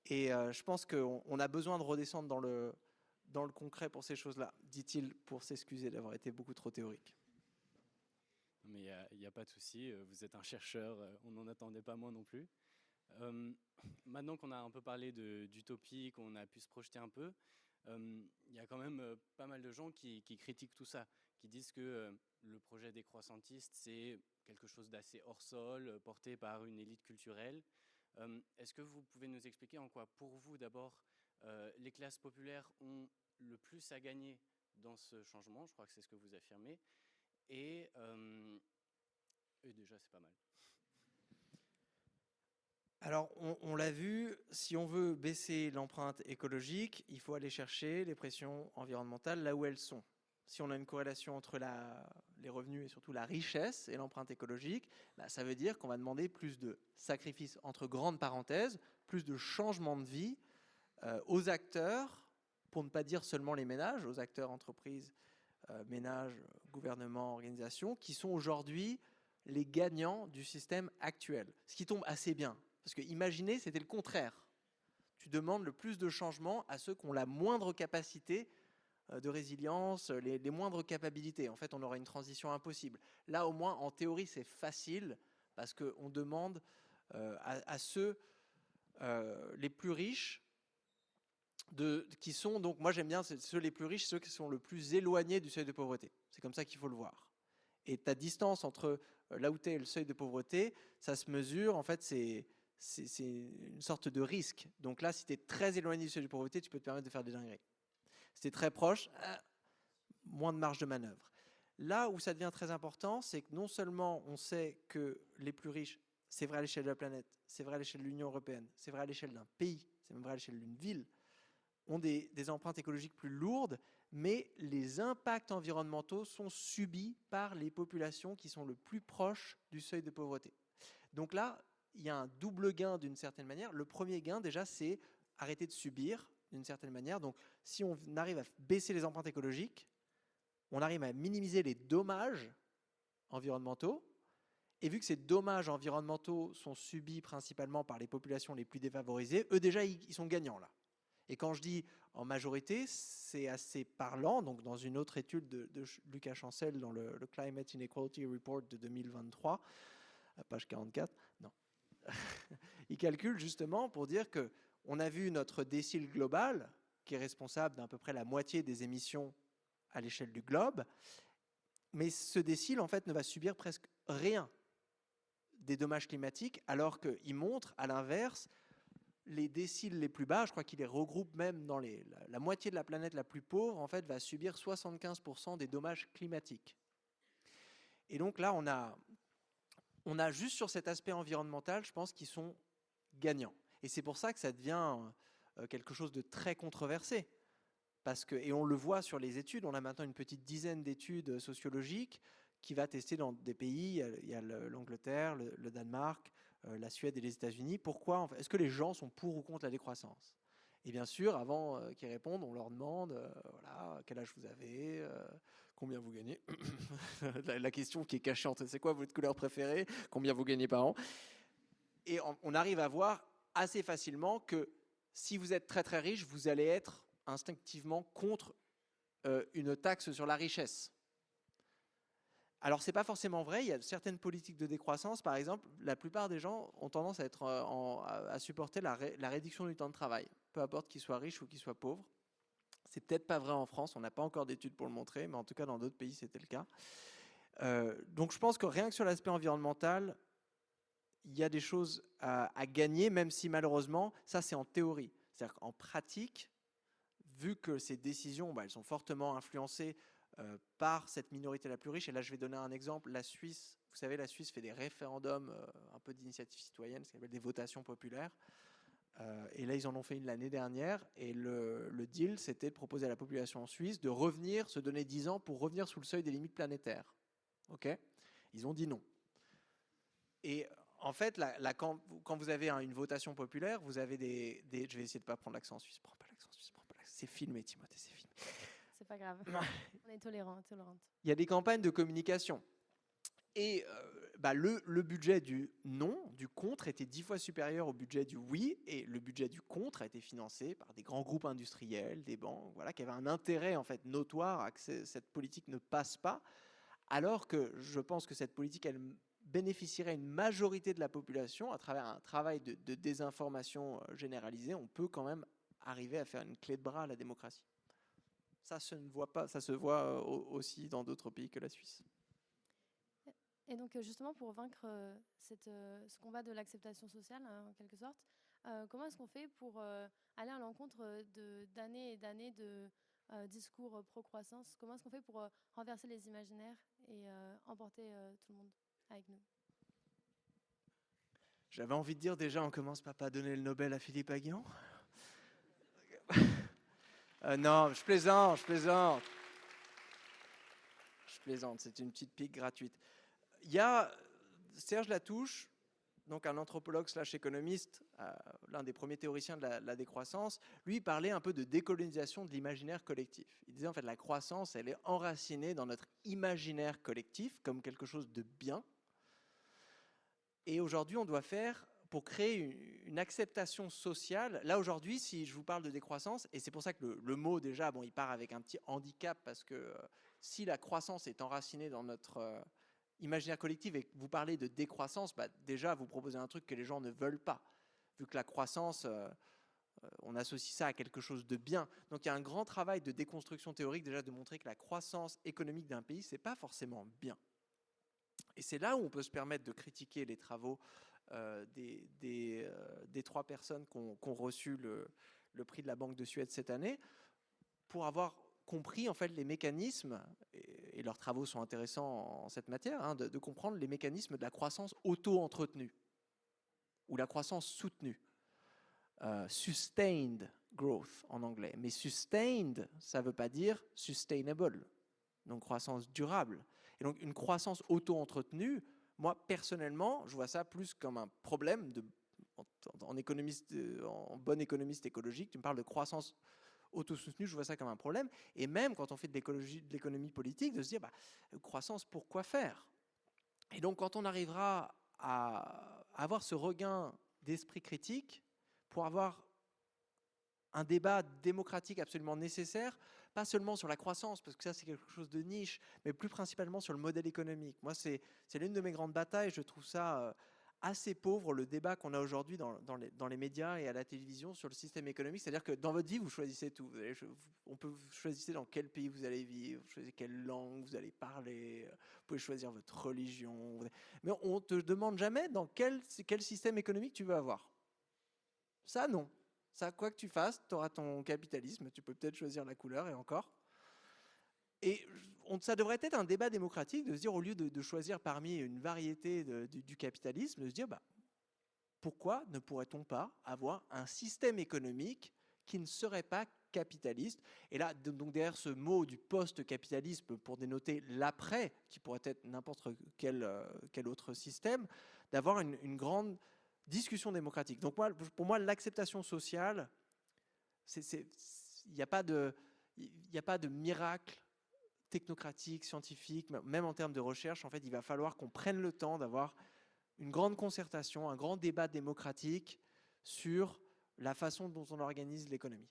Et je pense qu'on a besoin de redescendre dans le concret pour ces choses-là, dit-il pour s'excuser d'avoir été beaucoup trop théorique. Mais il n'y a pas de souci, vous êtes un chercheur, on n'en attendait pas moins non plus. Maintenant qu'on a un peu parlé d'utopie, qu'on a pu se projeter un peu, il y a quand même pas mal de gens qui critiquent tout ça, qui disent que le projet décroissantiste, c'est quelque chose d'assez hors sol, porté par une élite culturelle. Est-ce que vous pouvez nous expliquer en quoi, pour vous d'abord, les classes populaires ont le plus à gagner dans ce changement? Je crois que c'est ce que vous affirmez. Et déjà, c'est pas mal. Alors, on l'a vu, si on veut baisser l'empreinte écologique, il faut aller chercher les pressions environnementales là où elles sont. Si on a une corrélation entre les revenus et surtout la richesse et l'empreinte écologique, bah, ça veut dire qu'on va demander plus de sacrifices, entre grandes parenthèses, plus de changements de vie aux acteurs, pour ne pas dire seulement les ménages, aux acteurs entreprises, ménages, gouvernements, organisations, qui sont aujourd'hui les gagnants du système actuel. Ce qui tombe assez bien. Parce que imaginez, c'était le contraire. Tu demandes le plus de changements à ceux qui ont la moindre capacité de résilience, les moindres capacités. En fait, on aura une transition impossible. Là, au moins, en théorie, c'est facile parce qu'on demande à ceux les plus riches, qui sont, donc moi j'aime bien ceux les plus riches, ceux qui sont le plus éloignés du seuil de pauvreté. C'est comme ça qu'il faut le voir. Et ta distance entre là où tu es et le seuil de pauvreté, ça se mesure, en fait, c'est une sorte de risque. Donc là, si tu es très éloigné du seuil de pauvreté, tu peux te permettre de faire des dingueries. Si tu es très proche, moins de marge de manœuvre. Là où ça devient très important, c'est que non seulement on sait que les plus riches, c'est vrai à l'échelle de la planète, c'est vrai à l'échelle de l'Union européenne, c'est vrai à l'échelle d'un pays, c'est même vrai à l'échelle d'une ville, ont des empreintes écologiques plus lourdes, mais les impacts environnementaux sont subis par les populations qui sont le plus proches du seuil de pauvreté. Donc là, il y a un double gain d'une certaine manière. Le premier gain, déjà, c'est arrêter de subir d'une certaine manière. Donc, si on arrive à baisser les empreintes écologiques, on arrive à minimiser les dommages environnementaux. Et vu que ces dommages environnementaux sont subis principalement par les populations les plus défavorisées, eux déjà, ils sont gagnants là. Et quand je dis en majorité, c'est assez parlant. Donc, dans une autre étude de Lucas Chancel, dans le Climate Inequality Report de 2023, à page 44, non. Il calcule justement pour dire qu'on a vu notre décile global, qui est responsable d'à peu près la moitié des émissions à l'échelle du globe, mais ce décile, en fait, ne va subir presque rien des dommages climatiques, alors qu'il montre, à l'inverse, les déciles les plus bas, je crois qu'il les regroupe même dans la moitié de la planète la plus pauvre, en fait, va subir 75% des dommages climatiques. Et donc là, on a juste sur cet aspect environnemental, je pense, qu'ils sont gagnants. Et c'est pour ça que ça devient quelque chose de très controversé. et on le voit sur les études, on a maintenant une petite dizaine d'études sociologiques qui va tester dans des pays, il y a l'Angleterre, le Danemark, la Suède et les États-Unis. Pourquoi? Est-ce que les gens sont pour ou contre la décroissance? Et bien sûr, avant qu'ils répondent, on leur demande voilà, quel âge vous avez, combien vous gagnez. La question qui est cachante, c'est quoi votre couleur préférée? Combien vous gagnez par an? Et on arrive à voir assez facilement que si vous êtes très très riche, vous allez être instinctivement contre une taxe sur la richesse. Alors, ce n'est pas forcément vrai. Il y a certaines politiques de décroissance, par exemple, la plupart des gens ont tendance à supporter la réduction du temps de travail, peu importe qu'ils soient riches ou qu'ils soient pauvres. C'est peut-être pas vrai en France, on n'a pas encore d'études pour le montrer, mais en tout cas, dans d'autres pays, c'était le cas. Donc, je pense que rien que sur l'aspect environnemental, il y a des choses à gagner, même si malheureusement, ça, c'est en théorie. C'est-à-dire qu'en pratique, vu que ces décisions, elles sont fortement influencées par cette minorité la plus riche. Et là, je vais donner un exemple. La Suisse, vous savez, la Suisse fait des référendums, un peu d'initiative citoyenne, ce qu'on appelle des votations populaires. Et là, ils en ont fait une l'année dernière. Et le deal, c'était de proposer à la population suisse de revenir, se donner 10 ans pour revenir sous le seuil des limites planétaires. OK ? Ils ont dit non. Et en fait, quand vous avez une votation populaire, vous avez des je vais essayer de ne pas prendre l'accent suisse. Prends pas l'accent suisse. C'est filmé, Timothée, c'est filmé. C'est pas grave. On est tolérante. Il y a des campagnes de communication. Et le budget du non, du contre, était 10 fois supérieur au budget du oui. Et le budget du contre a été financé par des grands groupes industriels, des banques, voilà, qui avaient un intérêt en fait notoire à que cette politique ne passe pas. Alors que je pense que cette politique, elle bénéficierait à une majorité de la population à travers un travail de désinformation généralisée. On peut quand même arriver à faire une clé de bras à la démocratie. Ça se voit aussi dans d'autres pays que la Suisse. Et donc justement, pour vaincre ce combat de l'acceptation sociale, en quelque sorte, comment est-ce qu'on fait pour aller à l'encontre d'années et d'années de discours pro-croissance? Comment est-ce qu'on fait pour renverser les imaginaires et emporter tout le monde avec nous? J'avais envie de dire déjà, on commence par pas donner le Nobel à Philippe Aghion. Non, je plaisante. C'est une petite pique gratuite. Il y a Serge Latouche, donc un anthropologue / économiste, l'un des premiers théoriciens de la décroissance. Lui, il parlait un peu de décolonisation de l'imaginaire collectif. Il disait en fait la croissance, elle est enracinée dans notre imaginaire collectif comme quelque chose de bien. Et aujourd'hui, on doit faire pour créer une acceptation sociale. Là, aujourd'hui, si je vous parle de décroissance, et c'est pour ça que le mot, déjà, il part avec un petit handicap, parce que si la croissance est enracinée dans notre imaginaire collectif et que vous parlez de décroissance, déjà, vous proposez un truc que les gens ne veulent pas. Vu que la croissance, on associe ça à quelque chose de bien. Donc, il y a un grand travail de déconstruction théorique, déjà, de montrer que la croissance économique d'un pays, c'est pas forcément bien. Et c'est là où on peut se permettre de critiquer les travaux des 3 personnes qui ont reçu le prix de la Banque de Suède cette année, pour avoir compris en fait les mécanismes, et leurs travaux sont intéressants en cette matière, de comprendre les mécanismes de la croissance auto-entretenue ou la croissance soutenue. Sustained growth en anglais. Mais sustained, ça ne veut pas dire sustainable, donc croissance durable. Et donc une croissance auto-entretenue, moi personnellement, je vois ça plus comme un problème en bon économiste écologique. Tu me parles de croissance auto-soutenue, je vois ça comme un problème. Et même quand on fait de l'économie politique, de se dire, croissance, pourquoi faire? Et donc quand on arrivera à avoir ce regain d'esprit critique, pour avoir un débat démocratique absolument nécessaire, pas seulement sur la croissance, parce que ça c'est quelque chose de niche, mais plus principalement sur le modèle économique. Moi, c'est l'une de mes grandes batailles. Je trouve ça assez pauvre, le débat qu'on a aujourd'hui dans les médias et à la télévision sur le système économique. C'est-à-dire que dans votre vie, vous choisissez tout. Vous choisissez dans quel pays vous allez vivre, vous choisissez quelle langue vous allez parler, vous pouvez choisir votre religion. Mais on ne te demande jamais dans quel système économique tu veux avoir. Ça, non. Ça, quoi que tu fasses, tu auras ton capitalisme, tu peux peut-être choisir la couleur et encore. Et ça devrait être un débat démocratique de se dire, au lieu de choisir parmi une variété du capitalisme, de se dire, pourquoi ne pourrait-on pas avoir un système économique qui ne serait pas capitaliste. Et là, donc derrière ce mot du post-capitalisme, pour dénoter l'après, qui pourrait être n'importe quel autre système, d'avoir une grande discussion démocratique. Donc pour moi, l'acceptation sociale, il n'y a pas de miracle technocratique, scientifique, même en termes de recherche. En fait, il va falloir qu'on prenne le temps d'avoir une grande concertation, un grand débat démocratique sur la façon dont on organise l'économie.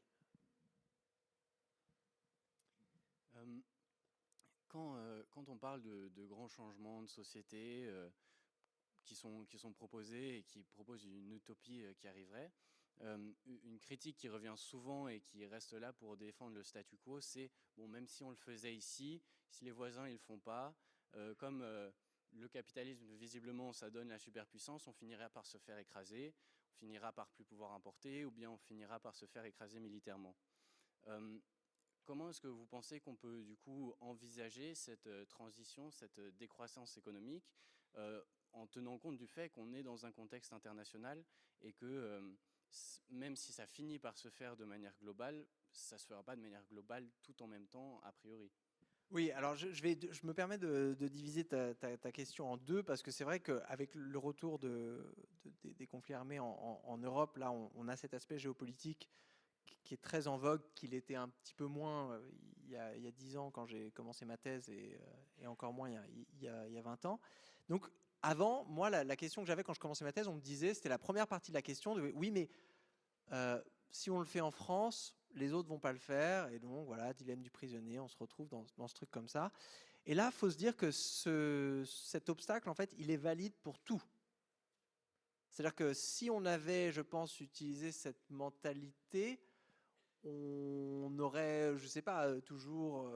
Quand on parle de grands changements de société qui sont proposés et qui proposent une utopie qui arriverait, une critique qui revient souvent et qui reste là pour défendre le statu quo, c'est bon, même si on le faisait ici, si les voisins ils le font pas, comme le capitalisme visiblement ça donne la superpuissance, on finira par se faire écraser, on finira par plus pouvoir importer, ou bien on finira par se faire écraser militairement. Comment est-ce que vous pensez qu'on peut du coup envisager cette transition, cette décroissance économique, en tenant compte du fait qu'on est dans un contexte international et que même si ça finit par se faire de manière globale, ça ne se fera pas de manière globale tout en même temps, a priori? Oui, alors je me permets de diviser ta question en deux, parce que c'est vrai qu'avec le retour des conflits armés en Europe, là on a cet aspect géopolitique qui est très en vogue, qu'il était un petit peu moins il y a 10 ans quand j'ai commencé ma thèse, et encore moins il y a 20 ans. Donc avant, moi, la question que j'avais quand je commençais ma thèse, on me disait, c'était la première partie de la question, oui, mais si on le fait en France, les autres vont pas le faire, et donc voilà, dilemme du prisonnier, on se retrouve dans ce truc comme ça. Et là, il faut se dire que cet obstacle, en fait, il est valide pour tout. C'est-à-dire que si on avait, je pense, utilisé cette mentalité, on aurait, je ne sais pas, toujours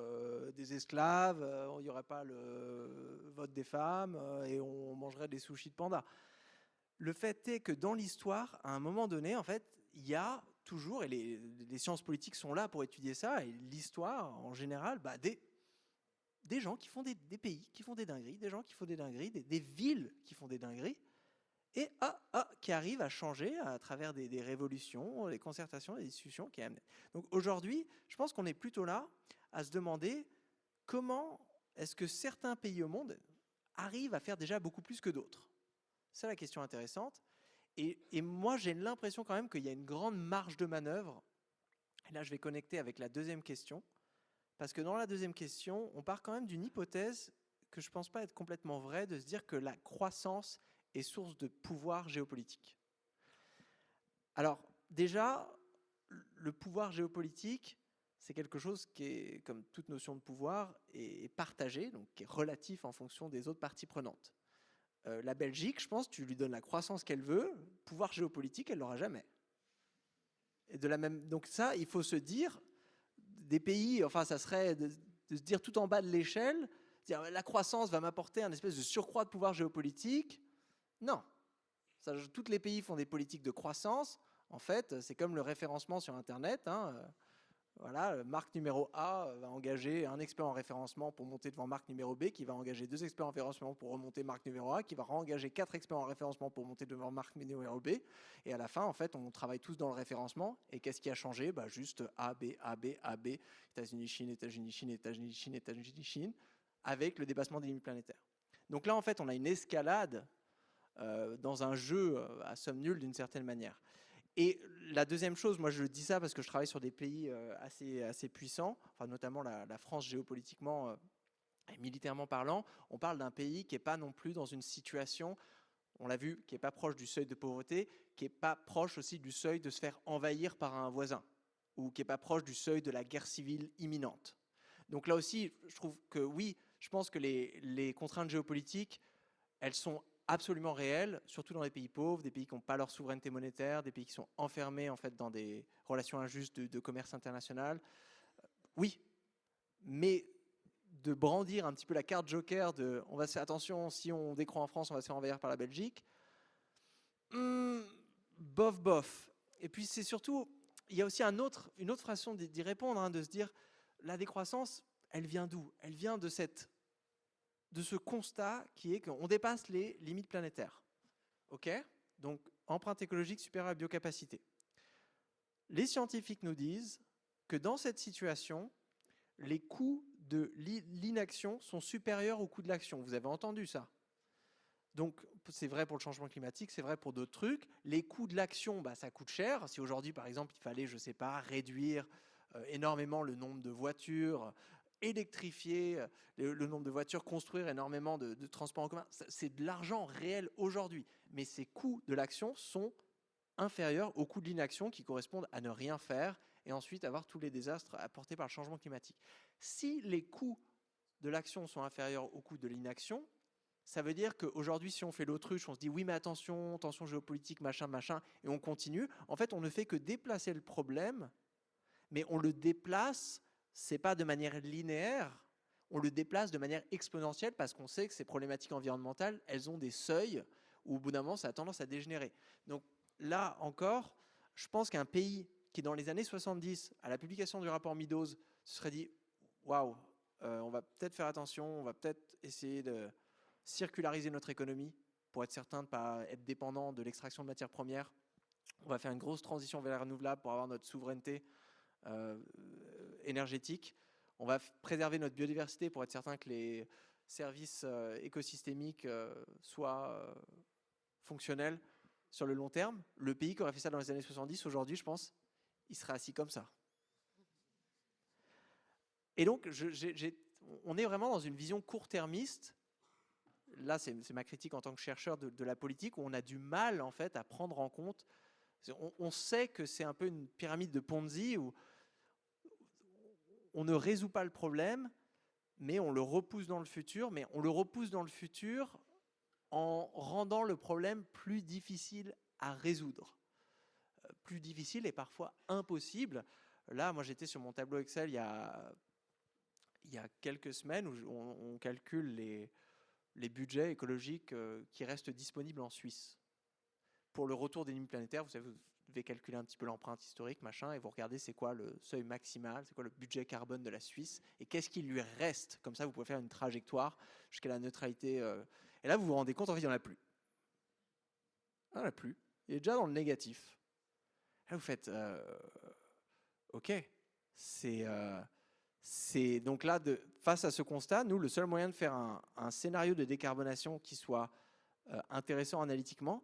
des esclaves, il n'y aurait pas le vote des femmes, et on mangerait des sushis de panda. Le fait est que dans l'histoire, à un moment donné, en fait, il y a toujours, et les sciences politiques sont là pour étudier ça, et l'histoire, en général, des gens qui font des pays qui font des dingueries, des gens qui font des dingueries, des villes qui font des dingueries, et qui arrivent à changer à travers des révolutions, des concertations, des discussions qui amènent. Donc aujourd'hui, je pense qu'on est plutôt là à se demander comment est-ce que certains pays au monde arrivent à faire déjà beaucoup plus que d'autres. C'est la question intéressante. Et moi, j'ai l'impression quand même qu'il y a une grande marge de manœuvre. Et là, je vais connecter avec la deuxième question. Parce que dans la deuxième question, on part quand même d'une hypothèse que je ne pense pas être complètement vraie, de se dire que la croissance est source de pouvoir géopolitique. Alors, déjà, le pouvoir géopolitique, c'est quelque chose qui est, comme toute notion de pouvoir, est partagé, donc qui est relatif en fonction des autres parties prenantes. La Belgique, je pense, tu lui donnes la croissance qu'elle veut, pouvoir géopolitique, elle ne l'aura jamais. Et donc ça, il faut se dire, des pays, enfin ça serait de se dire tout en bas de l'échelle, dire la croissance va m'apporter un espèce de surcroît de pouvoir géopolitique. Non. Tous les pays font des politiques de croissance. En fait, c'est comme le référencement sur Internet. Voilà, marque numéro A va engager un expert en référencement pour monter devant marque numéro B, qui va engager 2 experts en référencement pour remonter marque numéro A, qui va re-engager 4 experts en référencement pour monter devant marque numéro B. Et à la fin, en fait, on travaille tous dans le référencement. Et qu'est-ce qui a changé ? Juste A, B, A, B, A, B, États-Unis, Chine, États-Unis, Chine, États-Unis, Chine, États-Unis, Chine, avec le dépassement des limites planétaires. Donc là, en fait, on a une escalade dans un jeu à somme nulle d'une certaine manière. Et la deuxième chose, moi je dis ça parce que je travaille sur des pays assez puissants, enfin notamment la France géopolitiquement et militairement parlant. On parle d'un pays qui n'est pas non plus dans une situation, on l'a vu, qui n'est pas proche du seuil de pauvreté, qui n'est pas proche aussi du seuil de se faire envahir par un voisin, ou qui n'est pas proche du seuil de la guerre civile imminente. Donc là aussi, je trouve que oui, je pense que les contraintes géopolitiques, elles sont absolument réelles, surtout dans les pays pauvres, des pays qui n'ont pas leur souveraineté monétaire, des pays qui sont enfermés en fait dans des relations injustes de commerce international. Oui, mais de brandir un petit peu la carte joker de on va se faire attention, si on décroît en France, on va se faire envahir par la Belgique. Bof. Et puis c'est surtout, il y a aussi une autre façon d'y répondre, de se dire la décroissance, elle vient d'où ? Elle vient de ce constat qui est qu'on dépasse les limites planétaires. OK ? Donc, empreinte écologique supérieure à biocapacité. Les scientifiques nous disent que dans cette situation, les coûts de l'inaction sont supérieurs aux coûts de l'action. Vous avez entendu ça? Donc, c'est vrai pour le changement climatique, c'est vrai pour d'autres trucs. Les coûts de l'action, ça coûte cher. Si aujourd'hui, par exemple, il fallait, je ne sais pas, réduire énormément le nombre de voitures, électrifier le nombre de voitures, construire énormément de transports en commun, c'est de l'argent réel aujourd'hui. Mais ces coûts de l'action sont inférieurs aux coûts de l'inaction qui correspondent à ne rien faire et ensuite avoir tous les désastres apportés par le changement climatique. Si les coûts de l'action sont inférieurs aux coûts de l'inaction, ça veut dire qu'aujourd'hui, si on fait l'autruche, on se dit oui, mais attention, tension géopolitique, machin, et on continue. En fait, on ne fait que déplacer le problème, mais on le déplace, c'est pas de manière linéaire, on le déplace de manière exponentielle parce qu'on sait que ces problématiques environnementales, elles ont des seuils où au bout d'un moment, ça a tendance à dégénérer. Donc là encore, je pense qu'un pays qui, dans les années 70, à la publication du rapport Meadows, se serait dit waouh, on va peut-être faire attention, on va peut-être essayer de circulariser notre économie pour être certain de ne pas être dépendant de l'extraction de matières premières. On va faire une grosse transition vers les renouvelables pour avoir notre souveraineté énergétique. On va préserver notre biodiversité pour être certain que les services écosystémiques soient fonctionnels sur le long terme. Le pays qui aurait fait ça dans les années 70, aujourd'hui, je pense, il serait assis comme ça. Et donc, on est vraiment dans une vision court-termiste. Là, c'est ma critique en tant que chercheur de la politique, où on a du mal, en fait, à prendre en compte. On sait que c'est un peu une pyramide de Ponzi, où on ne résout pas le problème, mais on le repousse dans le futur. Mais on le repousse dans le futur en rendant le problème plus difficile à résoudre. Plus difficile et parfois impossible. Là, moi, j'étais sur mon tableau Excel il y a quelques semaines, où on calcule les budgets écologiques qui restent disponibles en Suisse. Pour le retour des limites planétaires, vous savez, vous devez calculer un petit peu l'empreinte historique, machin, et vous regardez c'est quoi le seuil maximal, c'est quoi le budget carbone de la Suisse, et qu'est-ce qui lui reste. Comme ça, vous pouvez faire une trajectoire jusqu'à la neutralité. Et là, vous vous rendez compte, en fait, il n'y en a plus. Il n'y en a plus. Il est déjà dans le négatif. Là, vous faites OK. C'est donc là, face à ce constat, nous, le seul moyen de faire un scénario de décarbonation qui soit intéressant analytiquement,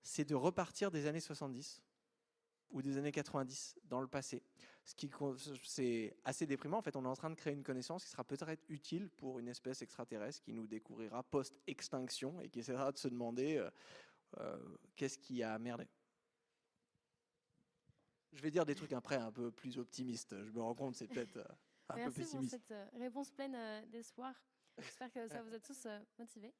c'est de repartir des années 70 ou des années 90 dans le passé. C'est assez déprimant. En fait, on est en train de créer une connaissance qui sera peut-être utile pour une espèce extraterrestre qui nous découvrira post-extinction et qui essaiera de se demander qu'est-ce qui a merdé. Je vais dire des trucs après un peu plus optimistes. Je me rends compte, c'est peut-être un peu pessimiste. Merci pour cette réponse pleine d'espoir. J'espère que ça vous a tous motivés.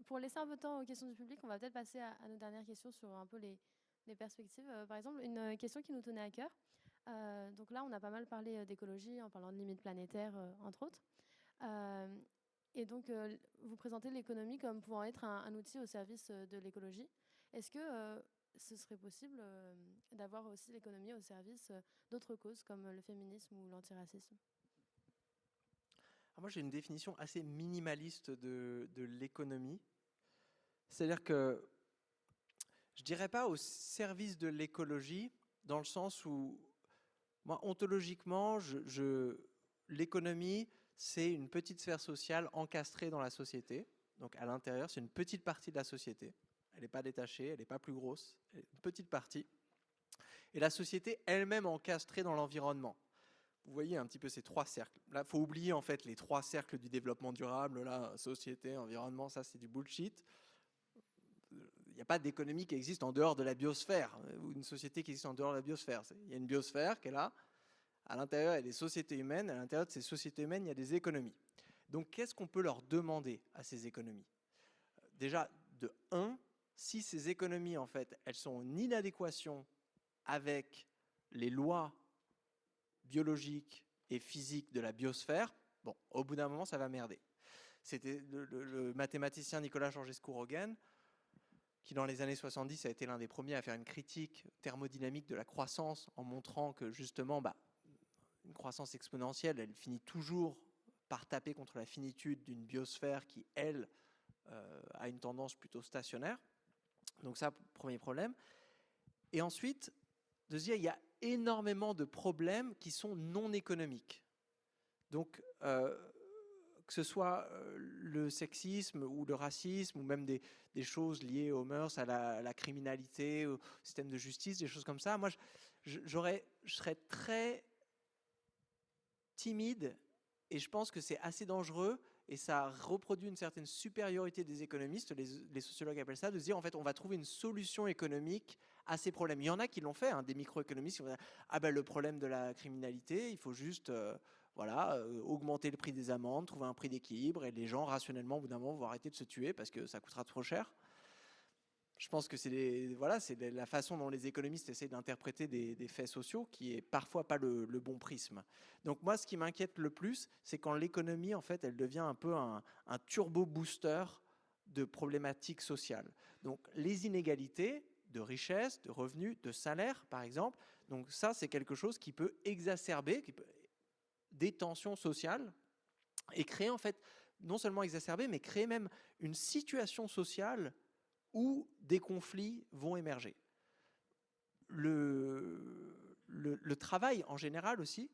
Pour laisser un peu de temps aux questions du public, on va peut-être passer à nos dernières questions sur un peu les perspectives. Par exemple, une question qui nous tenait à cœur. Donc là, on a pas mal parlé d'écologie en parlant de limites planétaires, entre autres. Et donc, vous présentez l'économie comme pouvant être un outil au service de l'écologie. Est-ce que ce serait possible d'avoir aussi l'économie au service d'autres causes comme le féminisme ou l'antiracisme? Moi, j'ai une définition assez minimaliste de l'économie. C'est-à-dire que je ne dirais pas au service de l'écologie, dans le sens où, moi, ontologiquement, l'économie, c'est une petite sphère sociale encastrée dans la société. Donc, à l'intérieur, c'est une petite partie de la société. Elle n'est pas détachée, elle n'est pas plus grosse, elle est une petite partie. Et la société elle-même encastrée dans l'environnement. Vous voyez un petit peu ces trois cercles. Là, il faut oublier en fait les trois cercles du développement durable. Là, société, environnement, ça c'est du bullshit. Il n'y a pas d'économie qui existe en dehors de la biosphère, ou une société qui existe en dehors de la biosphère. Il y a une biosphère qui est là. À l'intérieur, il y a des sociétés humaines. À l'intérieur de ces sociétés humaines, il y a des économies. Donc, qu'est-ce qu'on peut leur demander à ces économies? Déjà, de 1, si ces économies, en fait, elles sont en inadéquation avec les lois biologiques et physiques de la biosphère, bon, au bout d'un moment, ça va merder. C'était le mathématicien Nicolas Georgescu-Roegen qui, dans les années 70, a été l'un des premiers à faire une critique thermodynamique de la croissance en montrant que, justement, une croissance exponentielle, elle finit toujours par taper contre la finitude d'une biosphère qui, elle, a une tendance plutôt stationnaire. Donc ça, premier problème. Et ensuite, de se dire, il y a énormément de problèmes qui sont non économiques. Donc, que ce soit le sexisme ou le racisme, ou même des choses liées aux mœurs, à la criminalité, au système de justice, des choses comme ça, moi, je serais très timide, et je pense que c'est assez dangereux, et ça reproduit une certaine supériorité des économistes, les sociologues appellent ça, de se dire, en fait, on va trouver une solution économique à ces problèmes. Il y en a qui l'ont fait, hein, des microéconomistes qui vont dire, ah ben le problème de la criminalité, il faut juste augmenter le prix des amendes, trouver un prix d'équilibre, et les gens, rationnellement, au bout d'un moment, vont arrêter de se tuer parce que ça coûtera trop cher. Je pense que c'est la façon dont les économistes essaient d'interpréter des faits sociaux qui est parfois pas le bon prisme. Donc moi, ce qui m'inquiète le plus, c'est quand l'économie, en fait, elle devient un peu un turbo-booster de problématiques sociales. Donc les inégalités de richesse, de revenus, de salaire, par exemple, donc ça, c'est quelque chose qui peut exacerber des tensions sociales et créer, en fait, non seulement exacerber, mais créer même une situation sociale où des conflits vont émerger. Le travail en général aussi,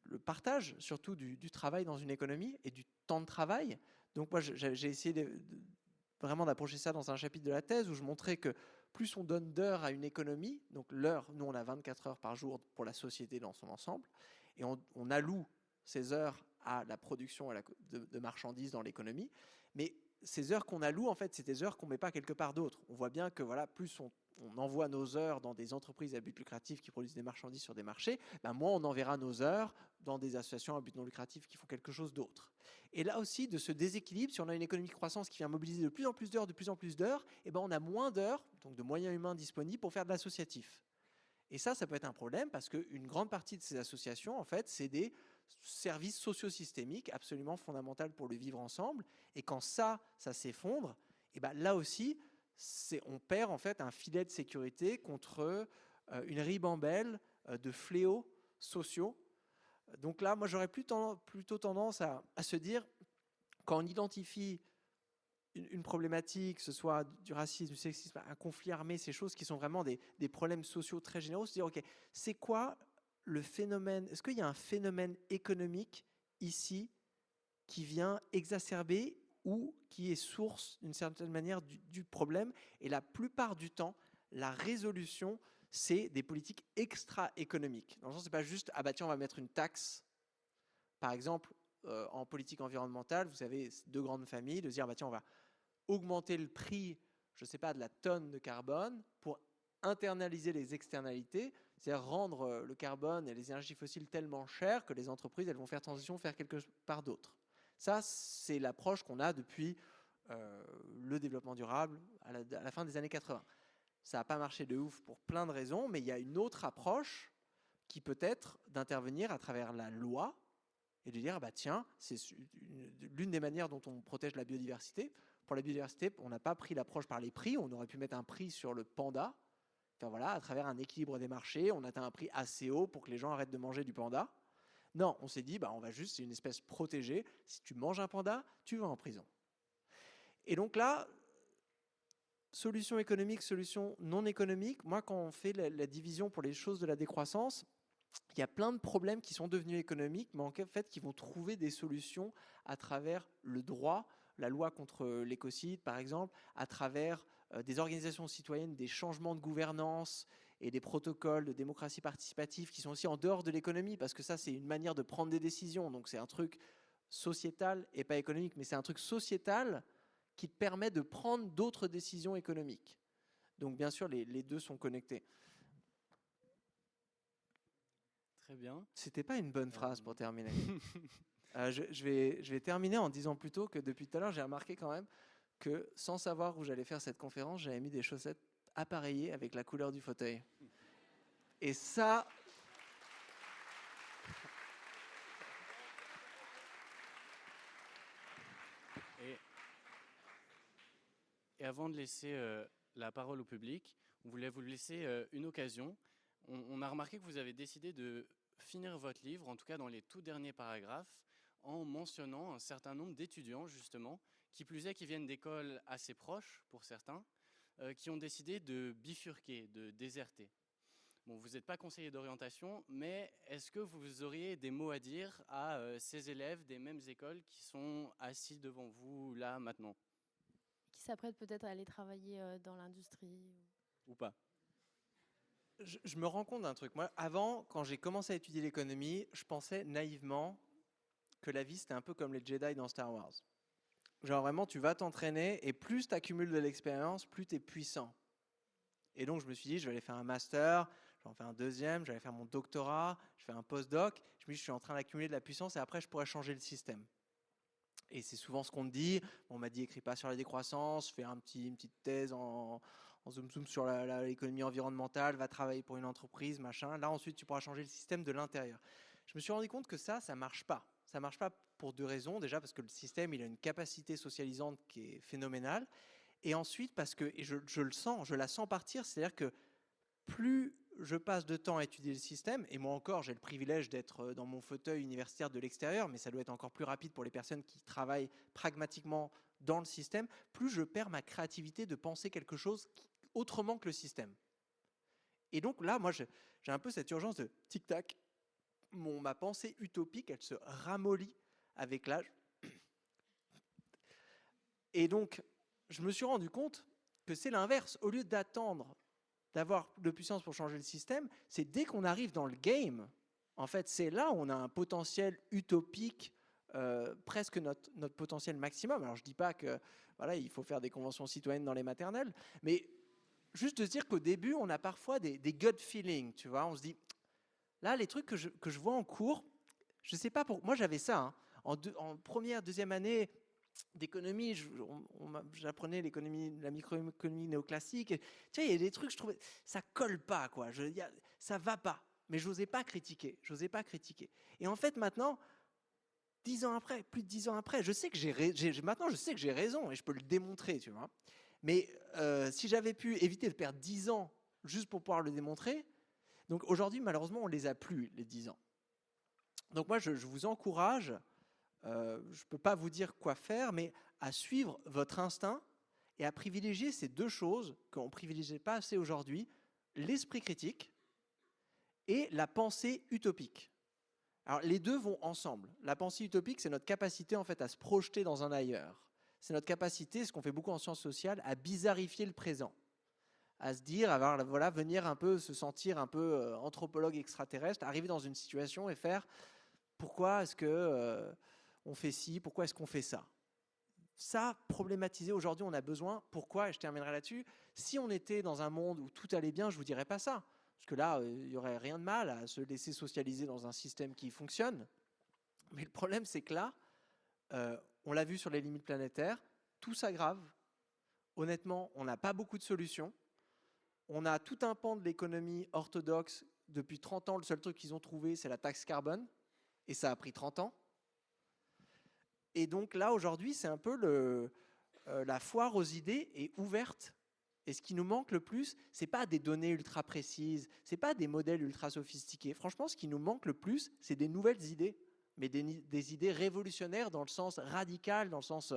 le partage surtout du travail dans une économie et du temps de travail. Donc moi j'ai essayé vraiment d'approcher ça dans un chapitre de la thèse où je montrais que plus on donne d'heures à une économie, donc l'heure, nous on a 24 heures par jour pour la société dans son ensemble, et on alloue ces heures à la production de marchandises dans l'économie, mais ces heures qu'on alloue, en fait, c'est des heures qu'on ne met pas quelque part d'autre. On voit bien que voilà, plus on envoie nos heures dans des entreprises à but lucratif qui produisent des marchandises sur des marchés, ben moins on enverra nos heures dans des associations à but non lucratif qui font quelque chose d'autre. Et là aussi, de ce déséquilibre, si on a une économie de croissance qui vient mobiliser de plus en plus d'heures, et ben on a moins d'heures, donc de moyens humains disponibles pour faire de l'associatif. Et ça peut être un problème parce qu'une grande partie de ces associations, en fait, c'est des services socio-systémiques absolument fondamentaux pour le vivre ensemble. Et quand ça s'effondre, et ben là aussi, on perd en fait un filet de sécurité contre une ribambelle de fléaux sociaux. Donc là, moi, j'aurais plutôt tendance à se dire, quand on identifie une problématique, que ce soit du racisme, du sexisme, un conflit armé, ces choses qui sont vraiment des problèmes sociaux très généraux, se dire, ok, c'est quoi le phénomène, est-ce qu'il y a un phénomène économique ici qui vient exacerber ou qui est source d'une certaine manière du problème? Et la plupart du temps, la résolution, c'est des politiques extra-économiques. Dans le sens, c'est pas juste, ah bah tiens, on va mettre une taxe. Par exemple, en politique environnementale, vous avez deux grandes familles, de dire, bah tiens, on va augmenter le prix, je ne sais pas, de la tonne de carbone pour internaliser les externalités, c'est-à-dire rendre le carbone et les énergies fossiles tellement chers que les entreprises elles vont faire transition vers quelque part d'autre. Ça, c'est l'approche qu'on a depuis le développement durable à la fin des années 80. Ça n'a pas marché de ouf pour plein de raisons, mais il y a une autre approche qui peut être d'intervenir à travers la loi et de dire, bah tiens, c'est l'une des manières dont on protège la biodiversité. Pour la biodiversité, on n'a pas pris l'approche par les prix, on aurait pu mettre un prix sur le panda. Enfin voilà, à travers un équilibre des marchés, on atteint un prix assez haut pour que les gens arrêtent de manger du panda. Non, on s'est dit, bah on va juste, c'est une espèce protégée. Si tu manges un panda, tu vas en prison. Et donc là, solution économique, solution non économique, moi quand on fait la division pour les choses de la décroissance, il y a plein de problèmes qui sont devenus économiques, mais en fait qui vont trouver des solutions à travers le droit, la loi contre l'écocide par exemple, à travers des organisations citoyennes, des changements de gouvernance et des protocoles de démocratie participative qui sont aussi en dehors de l'économie, parce que ça c'est une manière de prendre des décisions, donc c'est un truc sociétal et pas économique, mais c'est un truc sociétal qui te permet de prendre d'autres décisions économiques. Donc bien sûr les deux sont connectés. Très bien. C'était pas une bonne phrase pour terminer. Je vais terminer en disant plutôt que depuis tout à l'heure, j'ai remarqué quand même que sans savoir où j'allais faire cette conférence, j'avais mis des chaussettes appareillées avec la couleur du fauteuil. Et ça... Et avant de laisser la parole au public, on voulait vous laisser une occasion. On a remarqué que vous avez décidé de finir votre livre, en tout cas dans les tout derniers paragraphes, en mentionnant un certain nombre d'étudiants, justement, qui plus est, qui viennent d'écoles assez proches, pour certains, qui ont décidé de bifurquer, de déserter. Bon, vous n'êtes pas conseiller d'orientation, mais est-ce que vous auriez des mots à dire à ces élèves des mêmes écoles qui sont assis devant vous là maintenant? Qui s'apprêtent peut-être à aller travailler dans l'industrie. Ou pas? Je me rends compte d'un truc. Moi, avant, quand j'ai commencé à étudier l'économie, je pensais naïvement que la vie, c'était un peu comme les Jedi dans Star Wars. Genre vraiment, tu vas t'entraîner et plus tu accumules de l'expérience, plus tu es puissant. Et donc, je me suis dit, je vais aller faire un master, je vais en faire un deuxième, je vais aller faire mon doctorat, je fais un postdoc. Je me dis, je suis en train d'accumuler de la puissance et après, je pourrais changer le système. Et c'est souvent ce qu'on te dit. On m'a dit, écris pas sur la décroissance, fais une petite thèse en zoom sur l'économie environnementale, va travailler pour une entreprise, machin. Là, ensuite, tu pourras changer le système de l'intérieur. Je me suis rendu compte que ça marche pas. Ça marche pas pour deux raisons. Déjà, parce que le système, il a une capacité socialisante qui est phénoménale. Et ensuite, parce que, et je le sens, je la sens partir, c'est-à-dire que plus je passe de temps à étudier le système, et moi encore, j'ai le privilège d'être dans mon fauteuil universitaire de l'extérieur, mais ça doit être encore plus rapide pour les personnes qui travaillent pragmatiquement dans le système, plus je perds ma créativité de penser quelque chose autrement que le système. Et donc là, moi, j'ai un peu cette urgence de tic-tac. Ma pensée utopique, elle se ramollit avec l'âge. Et donc, je me suis rendu compte que c'est l'inverse. Au lieu d'attendre d'avoir de puissance pour changer le système, c'est dès qu'on arrive dans le game, en fait, c'est là où on a un potentiel utopique, presque notre potentiel maximum. Alors, je ne dis pas que voilà, il faut faire des conventions citoyennes dans les maternelles, mais juste de se dire qu'au début, on a parfois des gut feelings, tu vois. On se dit, là, les trucs que je vois en cours, je ne sais pas pourquoi. Moi, j'avais ça. Hein. En première, deuxième année d'économie, j'apprenais l'économie, la microéconomie néoclassique. Tu sais, il y a des trucs, je trouvais, ça colle pas, quoi. Ça va pas. Mais je n'osais pas critiquer. Et en fait, maintenant, 10 ans après, plus de 10 ans après, je sais que maintenant, je sais que j'ai raison et je peux le démontrer, tu vois. Mais si j'avais pu éviter de perdre 10 ans juste pour pouvoir le démontrer, donc aujourd'hui, malheureusement, on les a plus, les 10 ans. Donc moi, je vous encourage, je ne peux pas vous dire quoi faire, mais à suivre votre instinct et à privilégier ces deux choses qu'on ne privilégie pas assez aujourd'hui, l'esprit critique et la pensée utopique. Alors les deux vont ensemble. La pensée utopique, c'est notre capacité en fait à se projeter dans un ailleurs. C'est notre capacité, ce qu'on fait beaucoup en sciences sociales, à bizarrifier le présent, à se dire, voilà, venir un peu, se sentir un peu anthropologue extraterrestre, arriver dans une situation et faire pourquoi est-ce que on fait ci, pourquoi est-ce qu'on fait ça. Ça, problématiser aujourd'hui, on a besoin. Pourquoi? Et je terminerai là-dessus. Si on était dans un monde où tout allait bien, je ne vous dirais pas ça. Parce que là, il n'y aurait rien de mal à se laisser socialiser dans un système qui fonctionne. Mais le problème, c'est que là, on l'a vu sur les limites planétaires, tout s'aggrave. Honnêtement, on n'a pas beaucoup de solutions. On a tout un pan de l'économie orthodoxe. Depuis 30 ans, le seul truc qu'ils ont trouvé, c'est la taxe carbone. Et ça a pris 30 ans. Et donc là, aujourd'hui, c'est un peu la foire aux idées est ouverte. Et ce qui nous manque le plus, ce n'est pas des données ultra précises, ce n'est pas des modèles ultra sophistiqués. Franchement, ce qui nous manque le plus, c'est des nouvelles idées, mais des idées révolutionnaires dans le sens radical, dans le sens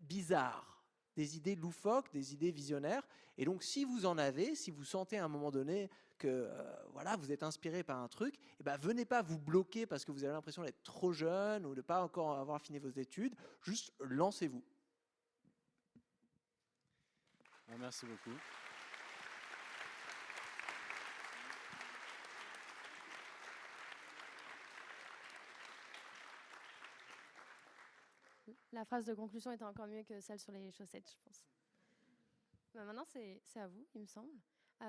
bizarre. Des idées loufoques, des idées visionnaires. Et donc, si vous en avez, si vous sentez à un moment donné que voilà, vous êtes inspiré par un truc, eh ben, venez pas vous bloquer parce que vous avez l'impression d'être trop jeune ou de ne pas encore avoir fini vos études. Juste lancez-vous. Merci beaucoup. La phrase de conclusion était encore mieux que celle sur les chaussettes, je pense. Maintenant, c'est à vous, il me semble.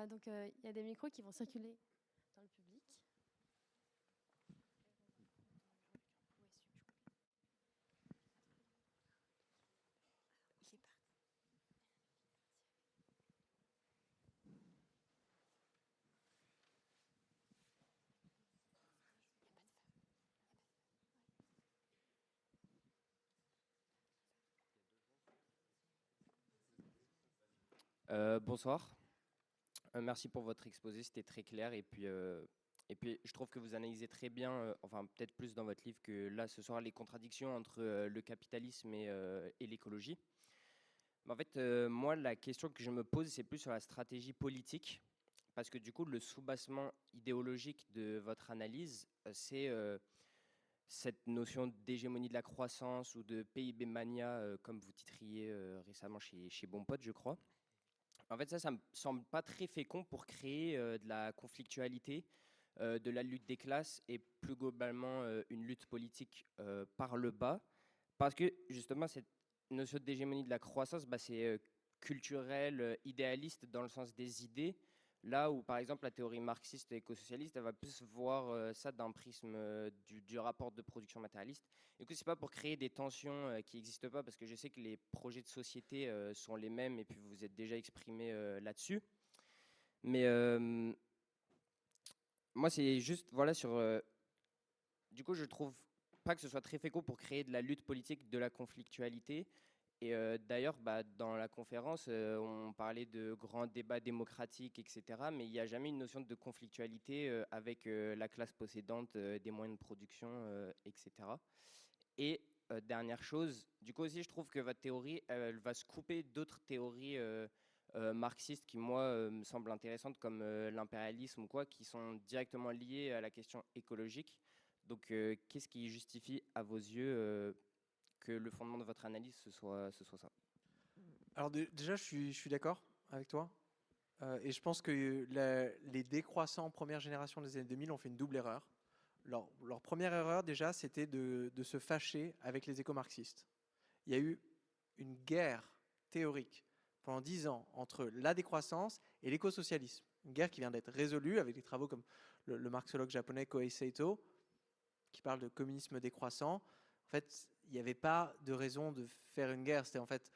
Donc, il y a des micros qui vont circuler dans le public. Bonsoir. Merci pour votre exposé, c'était très clair. Et puis, je trouve que vous analysez très bien, enfin peut-être plus dans votre livre que là ce soir, les contradictions entre le capitalisme et l'écologie. Mais en fait, moi, la question que je me pose, c'est plus sur la stratégie politique. parce que du coup, le soubassement idéologique de votre analyse, c'est cette notion d'hégémonie de la croissance ou de PIB mania, comme vous titriez récemment chez Bon Pote, je crois. En fait, ça me semble pas très fécond pour créer de la conflictualité, de la lutte des classes et plus globalement une lutte politique par le bas. Parce que justement, cette notion d'hégémonie de la croissance, bah, c'est culturel, idéaliste dans le sens des idées. Là où, par exemple, la théorie marxiste et éco-socialiste, elle va plus voir ça d'un prisme du rapport de production matérialiste. Du coup, c'est pas pour créer des tensions qui n'existent pas, parce que je sais que les projets de société sont les mêmes, et puis vous vous êtes déjà exprimé là-dessus. Mais moi, c'est juste, voilà, du coup, je trouve pas que ce soit très fécond pour créer de la lutte politique, de la conflictualité. Et d'ailleurs, bah, dans la conférence, on parlait de grands débats démocratiques, etc. Mais il n'y a jamais une notion de conflictualité avec la classe possédante, des moyens de production, etc. Et dernière chose, du coup aussi, je trouve que votre théorie, elle va se couper d'autres théories marxistes qui, moi, me semblent intéressantes, comme l'impérialisme ou quoi, qui sont directement liées à la question écologique. Donc, qu'est-ce qui justifie, à vos yeux, que le fondement de votre analyse, ce soit ça? Alors déjà, je suis d'accord avec toi. Et je pense que les décroissants première génération des années 2000 ont fait une double erreur. Leur première erreur, déjà, c'était de se fâcher avec les éco-marxistes. Il y a eu une guerre théorique pendant 10 ans entre la décroissance et l'éco-socialisme. Une guerre qui vient d'être résolue avec des travaux comme le marxologue japonais Kohei Saito, qui parle de communisme décroissant. En fait, il n'y avait pas de raison de faire une guerre. C'était en fait,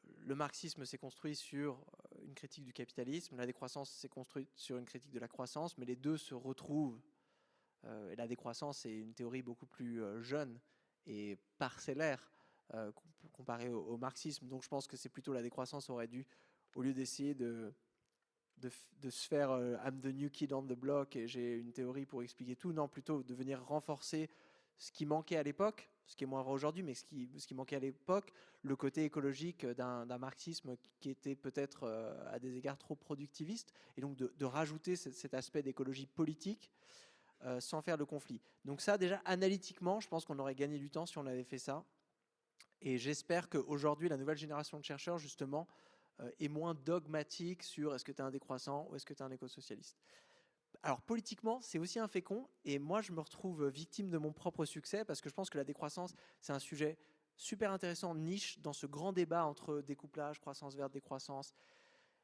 le marxisme s'est construit sur une critique du capitalisme, la décroissance s'est construite sur une critique de la croissance, mais les deux se retrouvent. Et la décroissance est une théorie beaucoup plus jeune et parcellaire comparée au marxisme. Donc je pense que c'est plutôt la décroissance aurait dû, au lieu d'essayer de se faire I'm the new kid on the block et j'ai une théorie pour expliquer tout, non, plutôt de venir renforcer ce qui manquait à l'époque, ce qui est moins vrai aujourd'hui, mais ce qui manquait à l'époque, le côté écologique d'un marxisme qui était peut-être à des égards trop productiviste, et donc de rajouter cet aspect d'écologie politique sans faire de conflit. Donc ça, déjà, analytiquement, je pense qu'on aurait gagné du temps si on avait fait ça. Et j'espère qu'aujourd'hui, la nouvelle génération de chercheurs, justement, est moins dogmatique sur est-ce que tu es un décroissant ou est-ce que tu es un éco-socialiste. Alors politiquement, c'est aussi un fécond, et moi je me retrouve victime de mon propre succès, parce que je pense que la décroissance, c'est un sujet super intéressant, niche, dans ce grand débat entre découplage, croissance verte, décroissance.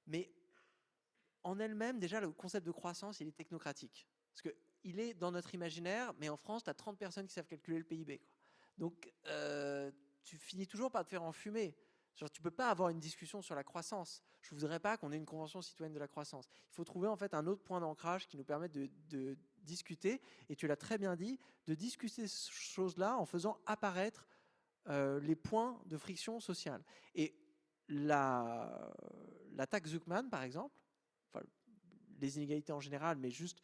Mais en elle-même, déjà, le concept de croissance, il est technocratique. Parce qu'il est dans notre imaginaire, mais en France, tu as 30 personnes qui savent calculer le PIB, quoi. Donc, tu finis toujours par te faire enfumer. Genre, tu ne peux pas avoir une discussion sur la croissance. Je ne voudrais pas qu'on ait une convention citoyenne de la croissance. Il faut trouver en fait un autre point d'ancrage qui nous permette de discuter, et tu l'as très bien dit, de discuter ces choses-là en faisant apparaître les points de friction sociale. Et la taxe Zuckman, par exemple, enfin, les inégalités en général, mais juste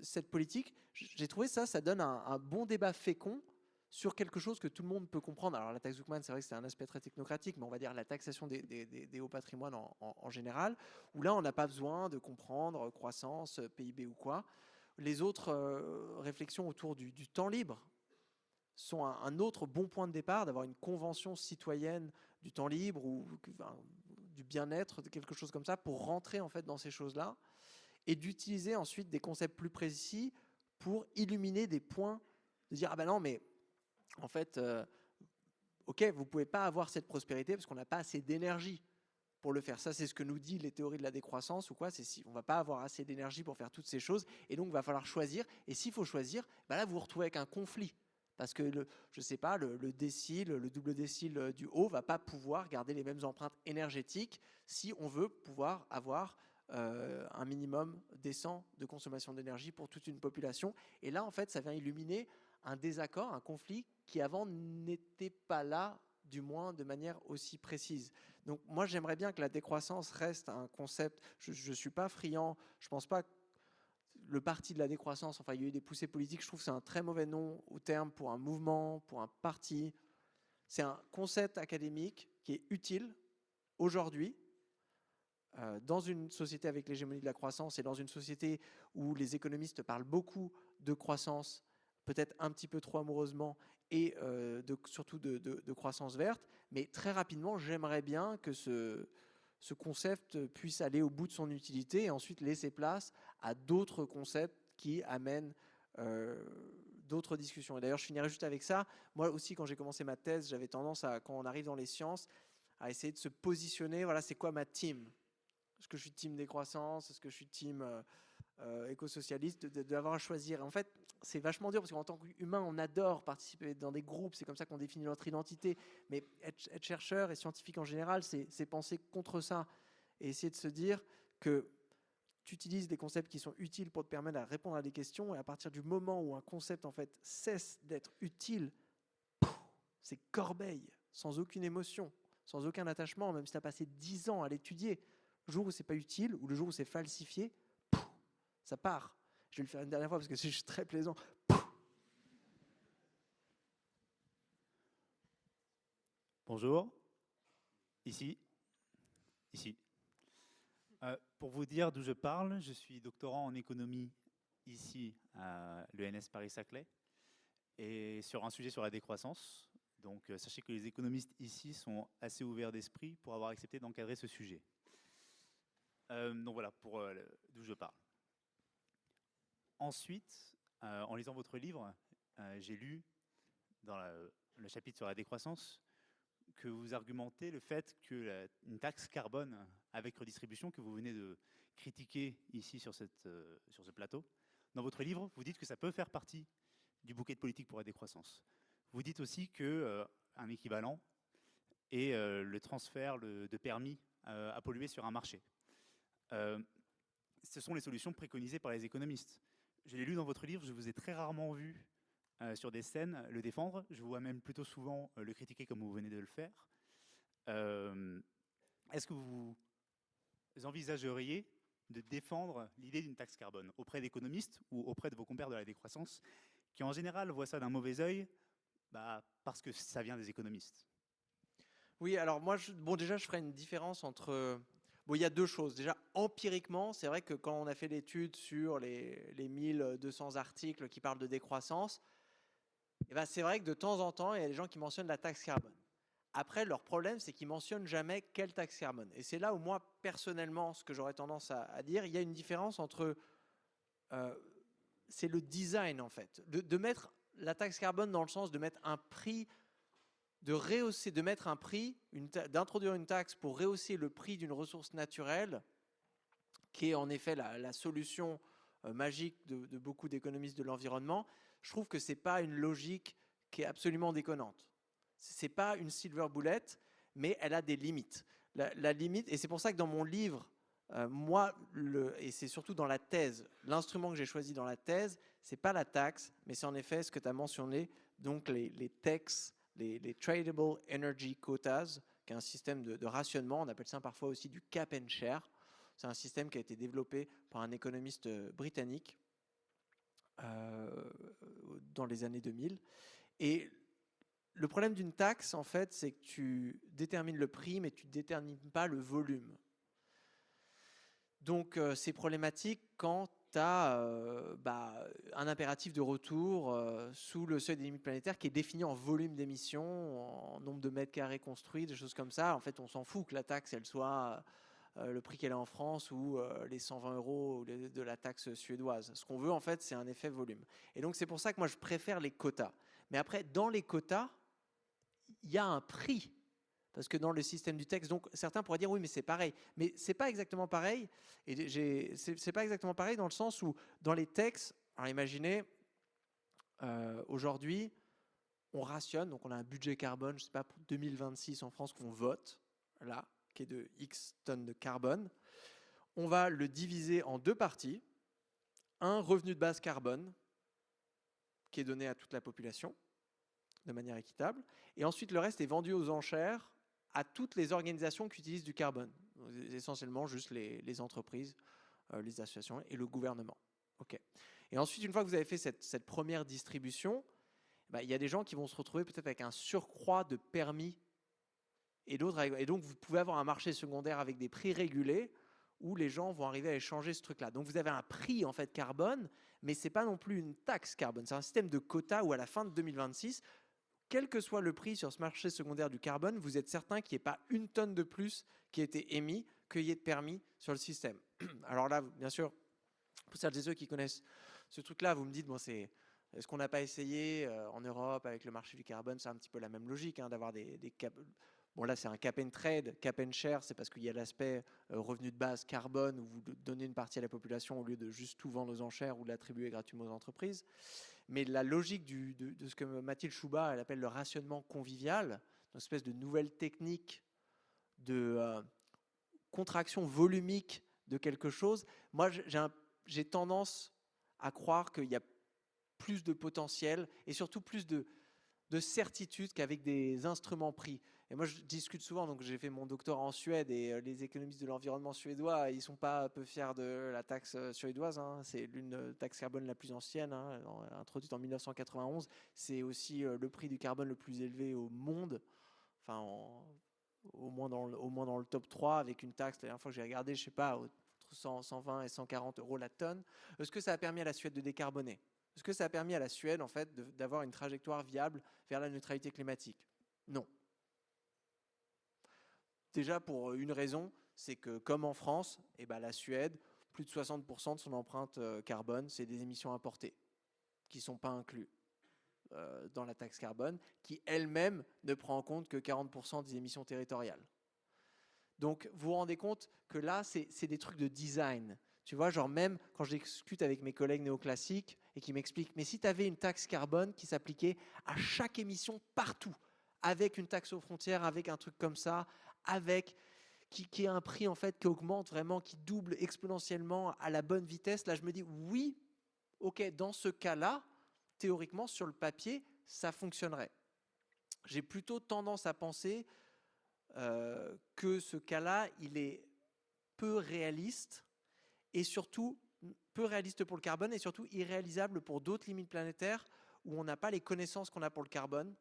cette politique, j'ai trouvé ça donne un bon débat fécond sur quelque chose que tout le monde peut comprendre. Alors la taxe Zuckman, c'est vrai que c'est un aspect très technocratique, mais on va dire la taxation des hauts patrimoines en général, où là on n'a pas besoin de comprendre croissance, PIB ou quoi. Les autres réflexions autour du temps libre sont un autre bon point de départ, d'avoir une convention citoyenne du temps libre ou du bien-être, quelque chose comme ça, pour rentrer en fait dans ces choses-là, et d'utiliser ensuite des concepts plus précis pour illuminer des points, de dire ah ben non mais en fait, ok, vous ne pouvez pas avoir cette prospérité parce qu'on n'a pas assez d'énergie pour le faire. Ça, c'est ce que nous disent les théories de la décroissance ou quoi. C'est si on ne va pas avoir assez d'énergie pour faire toutes ces choses, et donc il va falloir choisir. Et s'il faut choisir, bah là, vous vous retrouvez avec un conflit. Parce que, je ne sais pas, le décile, le double décile du haut ne va pas pouvoir garder les mêmes empreintes énergétiques si on veut pouvoir avoir un minimum décent de consommation d'énergie pour toute une population. Et là, en fait, ça vient illuminer un désaccord, un conflit qui avant n'était pas là, du moins de manière aussi précise. Donc moi j'aimerais bien que la décroissance reste un concept, je ne suis pas friand, je ne pense pas que le parti de la décroissance, enfin il y a eu des poussées politiques, je trouve que c'est un très mauvais nom au terme pour un mouvement, pour un parti. C'est un concept académique qui est utile aujourd'hui, dans une société avec l'hégémonie de la croissance et dans une société où les économistes parlent beaucoup de croissance, peut-être un petit peu trop amoureusement, et surtout de croissance verte. Mais très rapidement, j'aimerais bien que ce concept puisse aller au bout de son utilité et ensuite laisser place à d'autres concepts qui amènent d'autres discussions. Et d'ailleurs, je finirai juste avec ça. Moi aussi, quand j'ai commencé ma thèse, j'avais tendance à, quand on arrive dans les sciences, à essayer de se positionner. Voilà, c'est quoi ma team? Est-ce que je suis team décroissance? Est-ce que je suis team éco-socialiste? D'avoir à choisir. En fait, c'est vachement dur parce qu'en tant qu'humain, on adore participer dans des groupes. C'est comme ça qu'on définit notre identité. Mais être chercheur et scientifique en général, c'est penser contre ça et essayer de se dire que tu utilises des concepts qui sont utiles pour te permettre de répondre à des questions, et à partir du moment où un concept en fait cesse d'être utile, c'est corbeille, sans aucune émotion, sans aucun attachement, même si tu as passé 10 ans à l'étudier. Le jour où c'est pas utile, ou le jour où c'est falsifié, ça part. Je vais le faire une dernière fois parce que c'est juste très plaisant. Bonjour, ici. Pour vous dire d'où je parle, je suis doctorant en économie ici à l'ENS Paris-Saclay et sur un sujet sur la décroissance. Donc sachez que les économistes ici sont assez ouverts d'esprit pour avoir accepté d'encadrer ce sujet. Donc voilà pour d'où je parle. Ensuite, en lisant votre livre, j'ai lu dans le chapitre sur la décroissance que vous argumentez le fait que une taxe carbone avec redistribution que vous venez de critiquer ici sur ce plateau, dans votre livre, vous dites que ça peut faire partie du bouquet de politique pour la décroissance. Vous dites aussi qu'un équivalent est le transfert de permis à polluer sur un marché. Ce sont les solutions préconisées par les économistes. Je l'ai lu dans votre livre, je vous ai très rarement vu sur des scènes le défendre. Je vous vois même plutôt souvent le critiquer comme vous venez de le faire. Est-ce que vous envisageriez de défendre l'idée d'une taxe carbone auprès d'économistes ou auprès de vos compères de la décroissance qui en général voient ça d'un mauvais œil parce que ça vient des économistes? Oui, alors moi, déjà, je ferai une différence entre... Bon, il y a deux choses. Déjà, empiriquement, c'est vrai que quand on a fait l'étude sur les 1200 articles qui parlent de décroissance, c'est vrai que de temps en temps, il y a des gens qui mentionnent la taxe carbone. Après, leur problème, c'est qu'ils ne mentionnent jamais quelle taxe carbone. Et c'est là où moi, personnellement, ce que j'aurais tendance à dire, il y a une différence entre... c'est le design, en fait. De mettre la taxe carbone dans le sens de mettre un prix, de rehausser, de mettre un prix, d'introduire une taxe pour rehausser le prix d'une ressource naturelle, qui est en effet la solution magique de beaucoup d'économistes de l'environnement. Je trouve que ce n'est pas une logique qui est absolument déconnante. Ce n'est pas une silver bullet, mais elle a des limites. La limite, et c'est pour ça que dans mon livre, et c'est surtout dans la thèse, l'instrument que j'ai choisi dans la thèse, ce n'est pas la taxe, mais c'est en effet ce que tu as mentionné, donc les TEQs, les Tradable Energy Quotas, qui est un système de rationnement. On appelle ça parfois aussi du cap and share. C'est un système qui a été développé par un économiste britannique dans les années 2000. Et le problème d'une taxe, en fait, c'est que tu détermines le prix, mais tu ne détermines pas le volume. Donc, c'est problématique quand tu as un impératif de retour sous le seuil des limites planétaires qui est défini en volume d'émissions, en nombre de mètres carrés construits, des choses comme ça. En fait, on s'en fout que la taxe, elle soit le prix qu'elle a en France ou les 120 € de la taxe suédoise. Ce qu'on veut, en fait, c'est un effet volume. Et donc, c'est pour ça que moi, je préfère les quotas. Mais après, dans les quotas, il y a un prix. Parce que dans le système du texte, donc certains pourraient dire oui, mais c'est pareil. Mais c'est pas exactement pareil. Et c'est pas exactement pareil dans le sens où dans les textes, alors imaginez, aujourd'hui, on rationne, donc on a un budget carbone, je sais pas, pour 2026 en France qu'on vote, là, qui est de X tonnes de carbone. On va le diviser en deux parties. Un revenu de base carbone, qui est donné à toute la population, de manière équitable. Et ensuite, le reste est vendu aux enchères à toutes les organisations qui utilisent du carbone, essentiellement juste les entreprises, les associations et le gouvernement. Okay. Et ensuite, une fois que vous avez fait cette première distribution, il y a des gens qui vont se retrouver peut-être avec un surcroît de permis et d'autres. Et donc, vous pouvez avoir un marché secondaire avec des prix régulés où les gens vont arriver à échanger ce truc-là. Donc vous avez un prix en fait carbone, mais c'est pas non plus une taxe carbone. C'est un système de quotas où à la fin de 2026, quel que soit le prix sur ce marché secondaire du carbone, vous êtes certain qu'il n'y ait pas une tonne de plus qui ait été émis, qu'il y ait de permis sur le système. Alors là, bien sûr, pour celles et ceux qui connaissent ce truc-là, vous me dites, bon, est-ce qu'on n'a pas essayé en Europe avec le marché du carbone? C'est un petit peu la même logique, hein, d'avoir des caps. Bon, là, c'est un cap and trade, cap and share, c'est parce qu'il y a l'aspect revenu de base carbone, où vous donnez une partie à la population au lieu de juste tout vendre aux enchères ou l'attribuer gratuitement aux entreprises. Mais la logique de ce que Mathilde Chouba elle appelle le rationnement convivial, une espèce de nouvelle technique de contraction volumique de quelque chose, moi, j'ai tendance à croire qu'il y a plus de potentiel et surtout plus de certitude qu'avec des instruments pris. Et moi, je discute souvent, donc j'ai fait mon doctorat en Suède et les économistes de l'environnement suédois, ils ne sont pas peu fiers de la taxe suédoise. Hein. C'est l'une taxe carbone la plus ancienne, hein, introduite en 1991. C'est aussi le prix du carbone le plus élevé au monde, enfin au moins dans le top 3, avec une taxe, la dernière fois que j'ai regardé, je ne sais pas, entre 120 et 140 euros la tonne. Est-ce que ça a permis à la Suède de décarboner? Est-ce que ça a permis à la Suède en fait, d'avoir une trajectoire viable vers la neutralité climatique? Non. Déjà pour une raison, c'est que comme en France, la Suède, plus de 60% de son empreinte carbone, c'est des émissions importées, qui ne sont pas incluses dans la taxe carbone, qui elle-même ne prend en compte que 40% des émissions territoriales. Donc vous vous rendez compte que là, c'est des trucs de design. Tu vois, genre même quand je discute avec mes collègues néoclassiques et qui m'expliquent, mais si tu avais une taxe carbone qui s'appliquait à chaque émission partout, avec une taxe aux frontières, avec un truc comme ça, avec qui est un prix en fait qui augmente vraiment, qui double exponentiellement à la bonne vitesse, là je me dis oui, ok, dans ce cas-là, théoriquement sur le papier, ça fonctionnerait. J'ai plutôt tendance à penser que ce cas-là, il est peu réaliste et surtout peu réaliste pour le carbone et surtout irréalisable pour d'autres limites planétaires où on n'a pas les connaissances qu'on a pour le carbone.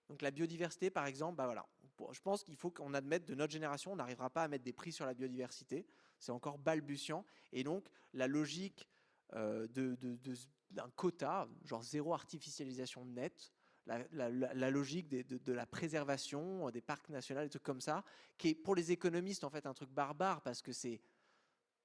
Donc la biodiversité, par exemple, voilà. Je pense qu'il faut qu'on admette de notre génération, on n'arrivera pas à mettre des prix sur la biodiversité. C'est encore balbutiant. Et donc la logique d'un quota, genre zéro artificialisation nette, la logique de la préservation des parcs nationaux, des trucs comme ça, qui est pour les économistes en fait un truc barbare parce que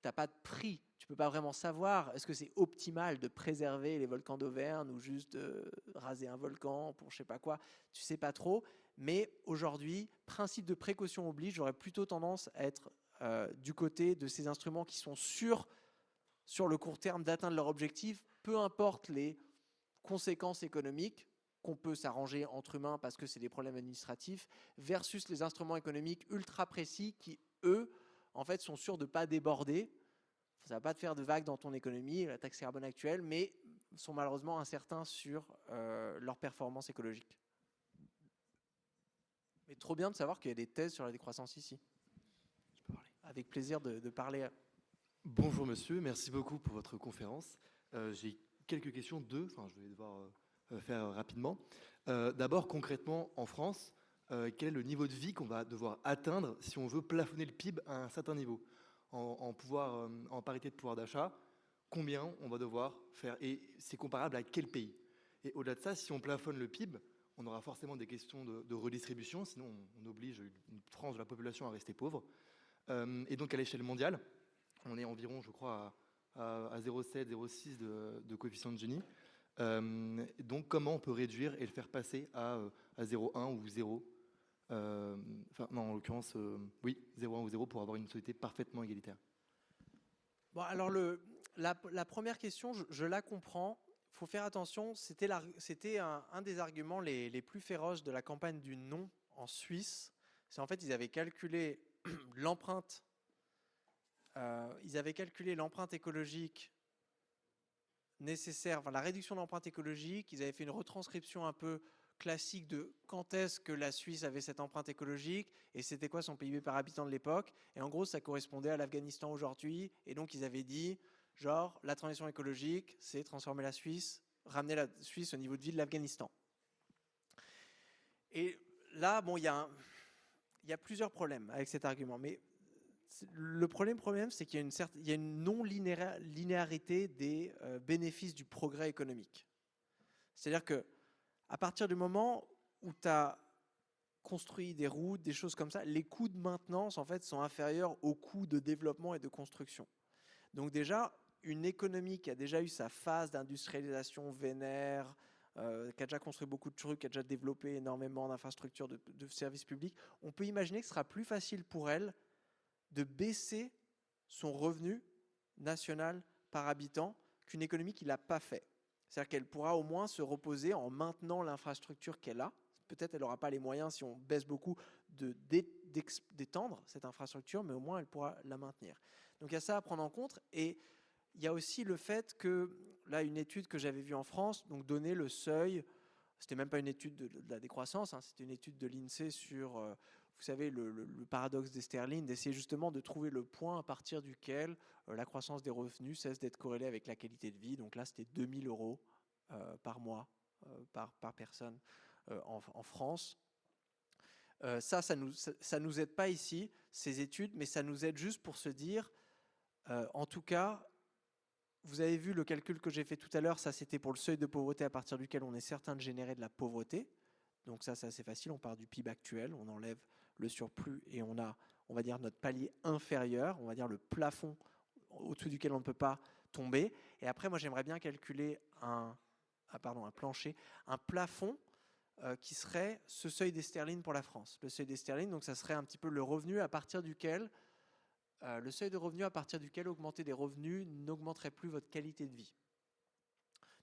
t'as pas de prix, tu peux pas vraiment savoir est-ce que c'est optimal de préserver les volcans d'Auvergne ou juste de raser un volcan pour je sais pas quoi, tu sais pas trop. Mais aujourd'hui, principe de précaution oblige, j'aurais plutôt tendance à être du côté de ces instruments qui sont sûrs sur le court terme d'atteindre leur objectif, peu importe les conséquences économiques, qu'on peut s'arranger entre humains parce que c'est des problèmes administratifs, versus les instruments économiques ultra précis qui, eux, en fait, sont sûrs de ne pas déborder. Ça ne va pas te faire de vagues dans ton économie, la taxe carbone actuelle, mais sont malheureusement incertains sur leur performance écologique. Mais trop bien de savoir qu'il y a des thèses sur la décroissance ici. Je peux parler. Avec plaisir de parler. Bonjour monsieur, merci beaucoup pour votre conférence. J'ai quelques questions, je vais devoir faire rapidement. D'abord, concrètement, en France, quel est le niveau de vie qu'on va devoir atteindre si on veut plafonner le PIB à un certain niveau en parité de pouvoir d'achat, combien on va devoir faire? Et c'est comparable à quel pays? Et au-delà de ça, si on plafonne le PIB, on aura forcément des questions de redistribution, sinon on oblige une tranche de la population à rester pauvre. Et donc à l'échelle mondiale, on est environ, je crois, à 0,7, 0,6 de coefficient de Gini. Donc comment on peut réduire et le faire passer à 0,1 ou 0 non, en l'occurrence, oui, 0,1 ou 0 pour avoir une société parfaitement égalitaire. Bon, alors la première question, je la comprends. Il faut faire attention, c'était un des arguments les plus féroces de la campagne du non en Suisse. C'est en fait, ils avaient calculé l'empreinte écologique nécessaire, enfin la réduction de l'empreinte écologique. Ils avaient fait une retranscription un peu classique de quand est-ce que la Suisse avait cette empreinte écologique et c'était quoi son PIB par habitant de l'époque. Et en gros, ça correspondait à l'Afghanistan aujourd'hui. Et donc, ils avaient dit, genre, la transition écologique, c'est transformer la Suisse, ramener la Suisse au niveau de vie de l'Afghanistan. Et là, bon, il y a plusieurs problèmes avec cet argument. Mais Le problème, c'est qu'il y a une non-linéarité des bénéfices du progrès économique. C'est-à-dire que à partir du moment où tu as construit des routes, des choses comme ça, les coûts de maintenance en fait sont inférieurs aux coûts de développement et de construction. Donc déjà, une économie qui a déjà eu sa phase d'industrialisation vénère, qui a déjà construit beaucoup de trucs, qui a déjà développé énormément d'infrastructures, de services publics, on peut imaginer que ce sera plus facile pour elle de baisser son revenu national par habitant qu'une économie qui ne l'a pas fait. C'est-à-dire qu'elle pourra au moins se reposer en maintenant l'infrastructure qu'elle a. Peut-être elle n'aura pas les moyens, si on baisse beaucoup, d'étendre cette infrastructure, mais au moins elle pourra la maintenir. Donc il y a ça à prendre en compte. Et il y a aussi le fait que, là, une étude que j'avais vue en France, donc donner le seuil, c'était même pas une étude de la décroissance, hein, c'était une étude de l'INSEE sur, vous savez, le paradoxe d'Esterlin, d'essayer justement de trouver le point à partir duquel la croissance des revenus cesse d'être corrélée avec la qualité de vie. Donc là, c'était 2000 € par mois, par personne en France. Ça nous aide pas ici, ces études, mais ça nous aide juste pour se dire, en tout cas, vous avez vu le calcul que j'ai fait tout à l'heure, ça c'était pour le seuil de pauvreté à partir duquel on est certain de générer de la pauvreté. Donc ça c'est assez facile, on part du PIB actuel, on enlève le surplus et on a, on va dire, notre palier inférieur, on va dire le plafond au-dessous duquel on ne peut pas tomber. Et après, moi j'aimerais bien calculer un plancher, un plafond qui serait ce seuil d'Esterlin pour la France. Le seuil d'Esterlin, donc ça serait un petit peu le revenu à partir duquel le seuil de revenu à partir duquel augmenter des revenus n'augmenterait plus votre qualité de vie.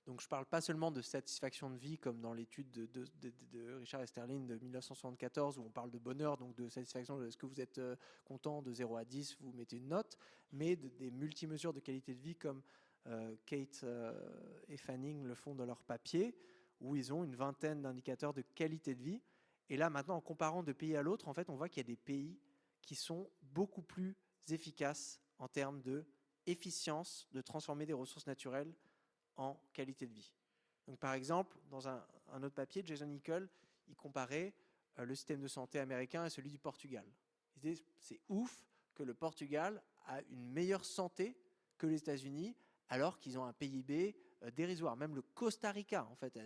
Donc je ne parle pas seulement de satisfaction de vie comme dans l'étude de Richard Esterlin de 1974 où on parle de bonheur, donc de satisfaction, est-ce que vous êtes content de 0 à 10, vous mettez une note, mais des multimesures de qualité de vie comme Kate et Fanning le font dans leur papier, où ils ont une vingtaine d'indicateurs de qualité de vie. Et là maintenant, en comparant de pays à l'autre, en fait, on voit qu'il y a des pays qui sont beaucoup plus efficaces en termes d'efficience de transformer des ressources naturelles en qualité de vie. Donc, par exemple, dans un autre papier, Jason Hickel, il comparait le système de santé américain et celui du Portugal. Il disait, c'est ouf que le Portugal a une meilleure santé que les États-Unis, alors qu'ils ont un PIB dérisoire. Même le Costa Rica, en fait,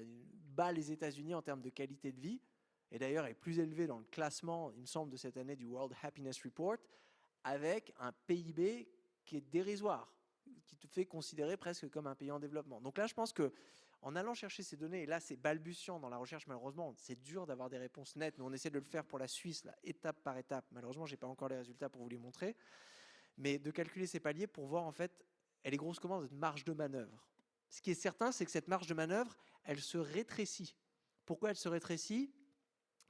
bat les États-Unis en termes de qualité de vie, et d'ailleurs est plus élevé dans le classement, il me semble, de cette année du World Happiness Report, avec un PIB qui est dérisoire, qui te fait considérer presque comme un pays en développement. Donc là, je pense qu'en allant chercher ces données, et là c'est balbutiant dans la recherche malheureusement, c'est dur d'avoir des réponses nettes, mais on essaie de le faire pour la Suisse, là, étape par étape. Malheureusement, je n'ai pas encore les résultats pour vous les montrer, mais de calculer ces paliers pour voir en fait, elle est grosse comment cette marge de manœuvre. Ce qui est certain, c'est que cette marge de manœuvre, elle se rétrécit. Pourquoi elle se rétrécit ?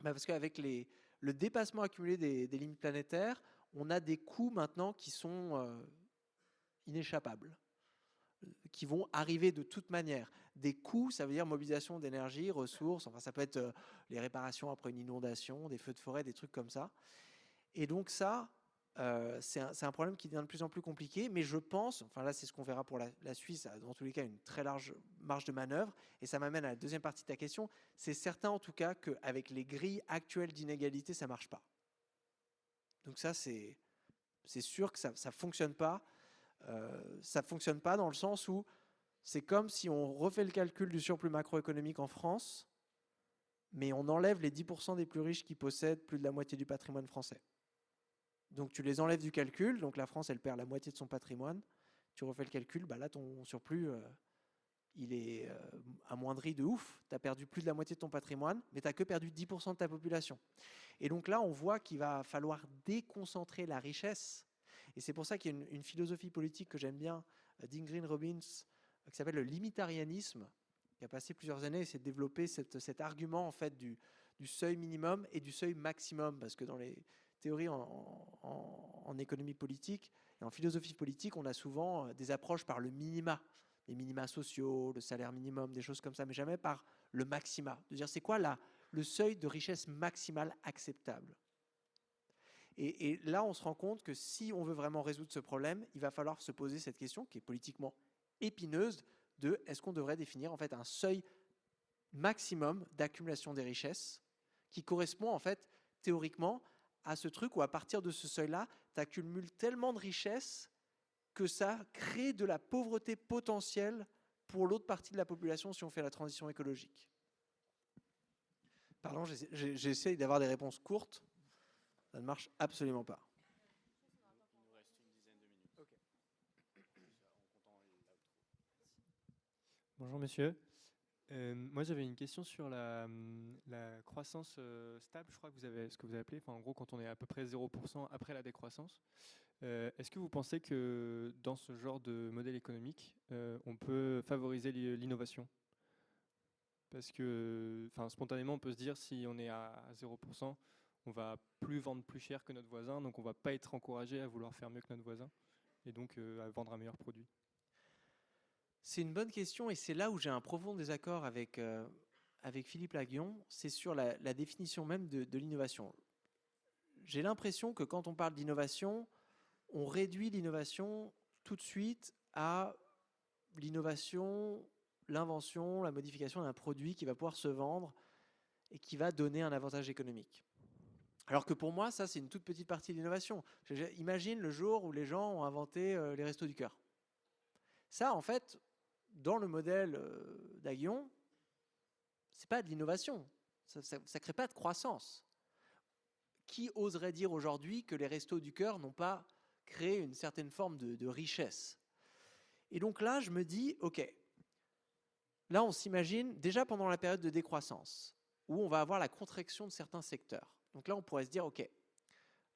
Parce qu'avec le dépassement accumulé des limites planétaires, on a des coûts maintenant qui sont inéchappables, qui vont arriver de toute manière. Des coûts, ça veut dire mobilisation d'énergie, ressources, enfin ça peut être les réparations après une inondation, des feux de forêt, des trucs comme ça. Et donc ça, c'est un problème qui devient de plus en plus compliqué, mais je pense, enfin là c'est ce qu'on verra pour la Suisse, dans tous les cas une très large marge de manœuvre, et ça m'amène à la deuxième partie de ta question, c'est certain en tout cas qu'avec les grilles actuelles d'inégalité, ça ne marche pas. Donc ça c'est sûr que ça ne fonctionne pas. Ça ne fonctionne pas dans le sens où c'est comme si on refait le calcul du surplus macroéconomique en France, mais on enlève les 10% des plus riches qui possèdent plus de la moitié du patrimoine français. Donc tu les enlèves du calcul, donc la France elle perd la moitié de son patrimoine, tu refais le calcul, bah là ton surplus il est amoindri de ouf, tu as perdu plus de la moitié de ton patrimoine, mais tu n'as que perdu 10% de ta population. Et donc là on voit qu'il va falloir déconcentrer la richesse. Et c'est pour ça qu'il y a une philosophie politique que j'aime bien d'Ingrid Robbins, qui s'appelle le limitarianisme, qui a passé plusieurs années à essayer de développer cet argument en fait, du seuil minimum et du seuil maximum. Parce que dans les théories en économie politique et en philosophie politique, on a souvent des approches par le minima, les minima sociaux, le salaire minimum, des choses comme ça, mais jamais par le maxima. De dire c'est quoi le seuil de richesse maximale acceptable. Et là, on se rend compte que si on veut vraiment résoudre ce problème, il va falloir se poser cette question qui est politiquement épineuse de est-ce qu'on devrait définir en fait un seuil maximum d'accumulation des richesses qui correspond en fait théoriquement à ce truc où à partir de ce seuil-là, tu accumules tellement de richesses que ça crée de la pauvreté potentielle pour l'autre partie de la population si on fait la transition écologique. Pardon, j'essaie d'avoir des réponses courtes. Ça ne marche absolument pas. Il nous reste une dizaine de minutes. Ok. Bonjour monsieur. Moi j'avais une question sur la croissance stable, je crois que vous avez ce que vous avez appelé, enfin, en gros quand on est à peu près 0% après la décroissance. Est-ce que vous pensez que dans ce genre de modèle économique, on peut favoriser l'innovation? Parce que spontanément on peut se dire si on est à 0%, on va plus vendre plus cher que notre voisin, donc on va pas être encouragé à vouloir faire mieux que notre voisin et donc à vendre un meilleur produit. C'est une bonne question et c'est là où j'ai un profond désaccord avec Philippe Laguion, c'est sur la définition même de l'innovation. J'ai l'impression que quand on parle d'innovation, on réduit l'innovation tout de suite à l'innovation, l'invention, la modification d'un produit qui va pouvoir se vendre et qui va donner un avantage économique. Alors que pour moi, ça c'est une toute petite partie de l'innovation. Imagine le jour où les gens ont inventé les restos du cœur. Ça, en fait, dans le modèle d'Aguillon, c'est pas de l'innovation. Ça crée pas de croissance. Qui oserait dire aujourd'hui que les restos du cœur n'ont pas créé une certaine forme de richesse? Et donc là, je me dis, ok, là on s'imagine déjà pendant la période de décroissance, où on va avoir la contraction de certains secteurs. Donc là, on pourrait se dire, ok,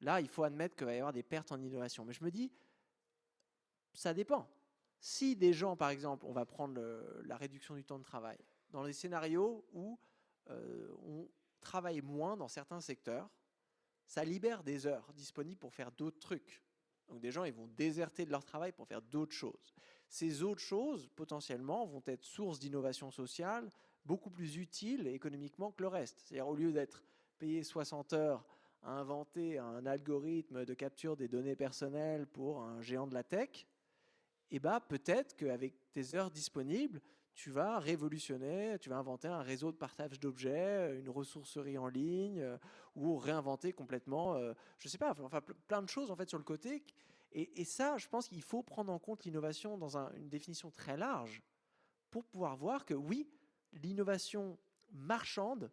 là, il faut admettre qu'il va y avoir des pertes en innovation. Mais je me dis, ça dépend. Si des gens, par exemple, on va prendre la réduction du temps de travail, dans les scénarios où on travaille moins dans certains secteurs, ça libère des heures disponibles pour faire d'autres trucs. Donc des gens, ils vont déserter de leur travail pour faire d'autres choses. Ces autres choses, potentiellement, vont être source d'innovation sociale beaucoup plus utiles économiquement que le reste. C'est-à-dire, au lieu d'être payé 60 heures à inventer un algorithme de capture des données personnelles pour un géant de la tech, eh ben, peut-être qu'avec tes heures disponibles, tu vas révolutionner, tu vas inventer un réseau de partage d'objets, une ressourcerie en ligne, ou réinventer complètement, je ne sais pas, enfin plein de choses en fait sur le côté. Et ça, je pense qu'il faut prendre en compte l'innovation dans une définition très large pour pouvoir voir que oui, l'innovation marchande,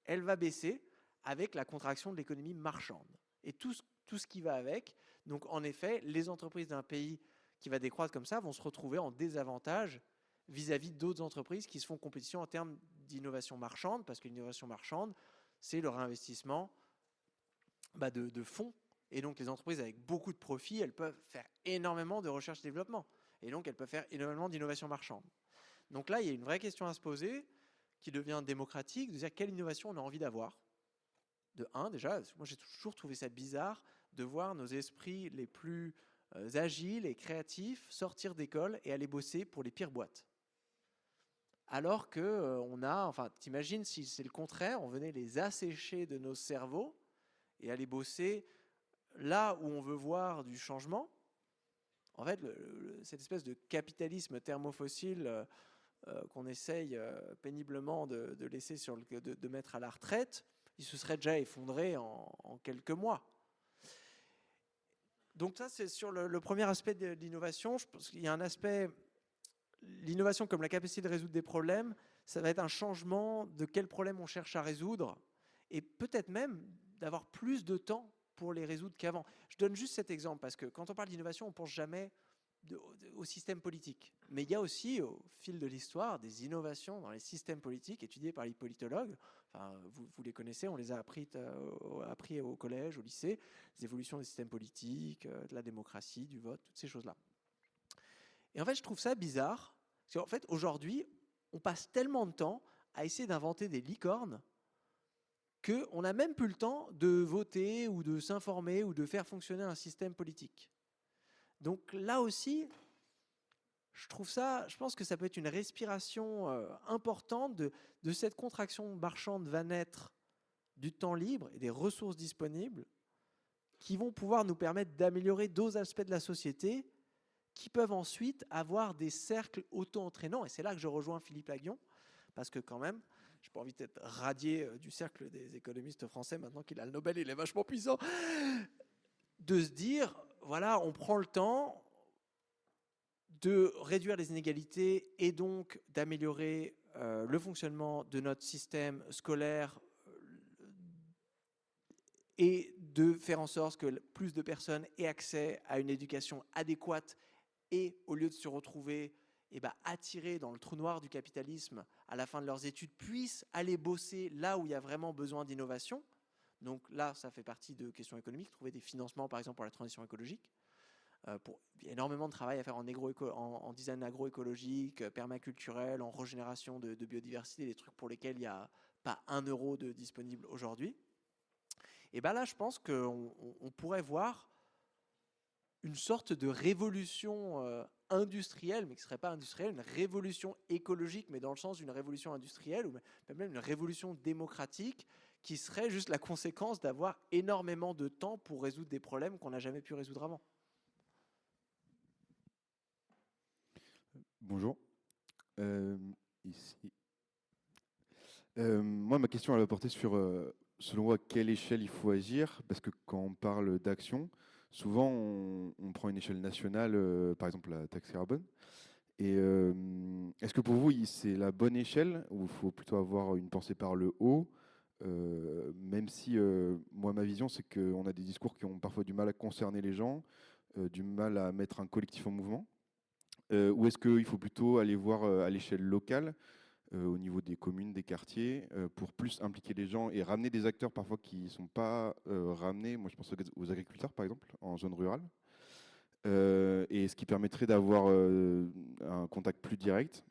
elle va baisser avec la contraction de l'économie marchande. Et tout ce qui va avec. Donc en effet, les entreprises d'un pays qui va décroître comme ça vont se retrouver en désavantage vis-à-vis d'autres entreprises qui se font compétition en termes d'innovation marchande, parce que l'innovation marchande, c'est le réinvestissement de fonds. Et donc les entreprises avec beaucoup de profits, elles peuvent faire énormément de recherche et développement. Et donc elles peuvent faire énormément d'innovation marchande. Donc là, il y a une vraie question à se poser, qui devient démocratique, de dire quelle innovation on a envie d'avoir. De un, déjà, moi j'ai toujours trouvé ça bizarre de voir nos esprits les plus agiles et créatifs sortir d'école et aller bosser pour les pires boîtes. Alors que t'imagines si c'est le contraire, on venait les assécher de nos cerveaux et aller bosser là où on veut voir du changement. En fait, cette espèce de capitalisme thermofossile qu'on essaye péniblement de laisser de mettre à la retraite, il se serait déjà effondré en quelques mois. Donc ça, c'est sur le premier aspect de l'innovation. Je pense qu'il y a un aspect, l'innovation comme la capacité de résoudre des problèmes, ça va être un changement de quel problème on cherche à résoudre, et peut-être même d'avoir plus de temps pour les résoudre qu'avant. Je donne juste cet exemple, parce que quand on parle d'innovation, on ne pense jamais au système politique. Mais il y a aussi, au fil de l'histoire, des innovations dans les systèmes politiques étudiées par les politologues. Enfin, vous les connaissez, on les a appris au collège, au lycée, les évolutions des systèmes politiques, de la démocratie, du vote, toutes ces choses-là. Et en fait, je trouve ça bizarre, parce qu'en fait, aujourd'hui, on passe tellement de temps à essayer d'inventer des licornes qu'on n'a même plus le temps de voter ou de s'informer ou de faire fonctionner un système politique. Donc là aussi, je pense que ça peut être une respiration importante de cette contraction marchande va naître du temps libre et des ressources disponibles qui vont pouvoir nous permettre d'améliorer d'autres aspects de la société qui peuvent ensuite avoir des cercles auto-entraînants. Et c'est là que je rejoins Philippe Laguion, parce que quand même, j'ai pas envie d'être radié du cercle des économistes français, maintenant qu'il a le Nobel, il est vachement puissant, de se dire, voilà, on prend le temps de réduire les inégalités et donc d'améliorer le fonctionnement de notre système scolaire et de faire en sorte que plus de personnes aient accès à une éducation adéquate et au lieu de se retrouver attirés dans le trou noir du capitalisme à la fin de leurs études, puissent aller bosser là où il y a vraiment besoin d'innovation. Donc là, ça fait partie de questions économiques, trouver des financements par exemple pour la transition écologique. Il y a énormément de travail à faire en design agroécologique, permaculturel, en régénération de biodiversité, des trucs pour lesquels il n'y a pas 1 euro de disponible aujourd'hui. Et bien là, je pense qu'on pourrait voir une sorte de révolution industrielle, mais qui ne serait pas industrielle, une révolution écologique, mais dans le sens d'une révolution industrielle, ou même une révolution démocratique, qui serait juste la conséquence d'avoir énormément de temps pour résoudre des problèmes qu'on n'a jamais pu résoudre avant. Bonjour. Moi, ma question, elle va porter sur, selon vous, à quelle échelle il faut agir, parce que quand on parle d'action, souvent on prend une échelle nationale, par exemple la taxe carbone. Et est-ce que pour vous, c'est la bonne échelle, ou il faut plutôt avoir une pensée par le haut, même si, moi, ma vision, c'est qu'on a des discours qui ont parfois du mal à concerner les gens, du mal à mettre un collectif en mouvement. Ou est-ce qu'il faut plutôt aller voir à l'échelle locale, au niveau des communes, des quartiers, pour plus impliquer les gens et ramener des acteurs parfois qui ne sont pas ramenés. Moi, je pense aux agriculteurs, par exemple, en zone rurale. Et ce qui permettrait d'avoir un contact plus direct,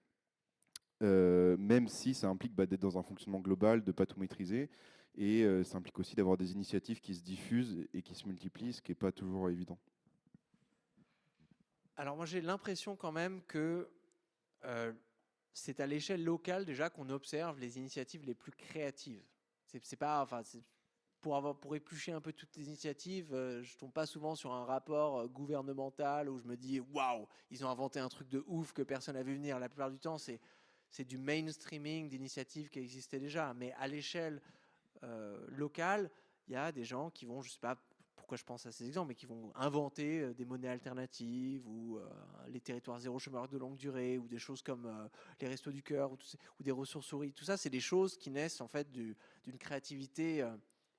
même si ça implique d'être dans un fonctionnement global, de ne pas tout maîtriser. Et ça implique aussi d'avoir des initiatives qui se diffusent et qui se multiplient, ce qui n'est pas toujours évident. Alors moi j'ai l'impression quand même que c'est à l'échelle locale déjà qu'on observe les initiatives les plus créatives. C'est pas, enfin, pour éplucher un peu toutes les initiatives, je tombe pas souvent sur un rapport gouvernemental où je me dis waouh, ils ont inventé un truc de ouf que personne n'a vu venir. La plupart du temps c'est du mainstreaming d'initiatives qui existaient déjà. Mais à l'échelle locale, il y a des gens qui vont, je sais pas pourquoi je pense à ces exemples, mais qui vont inventer des monnaies alternatives ou les territoires zéro chômeur de longue durée ou des choses comme les restos du cœur ou des ressourceries. Tout ça, c'est des choses qui naissent en fait d'une créativité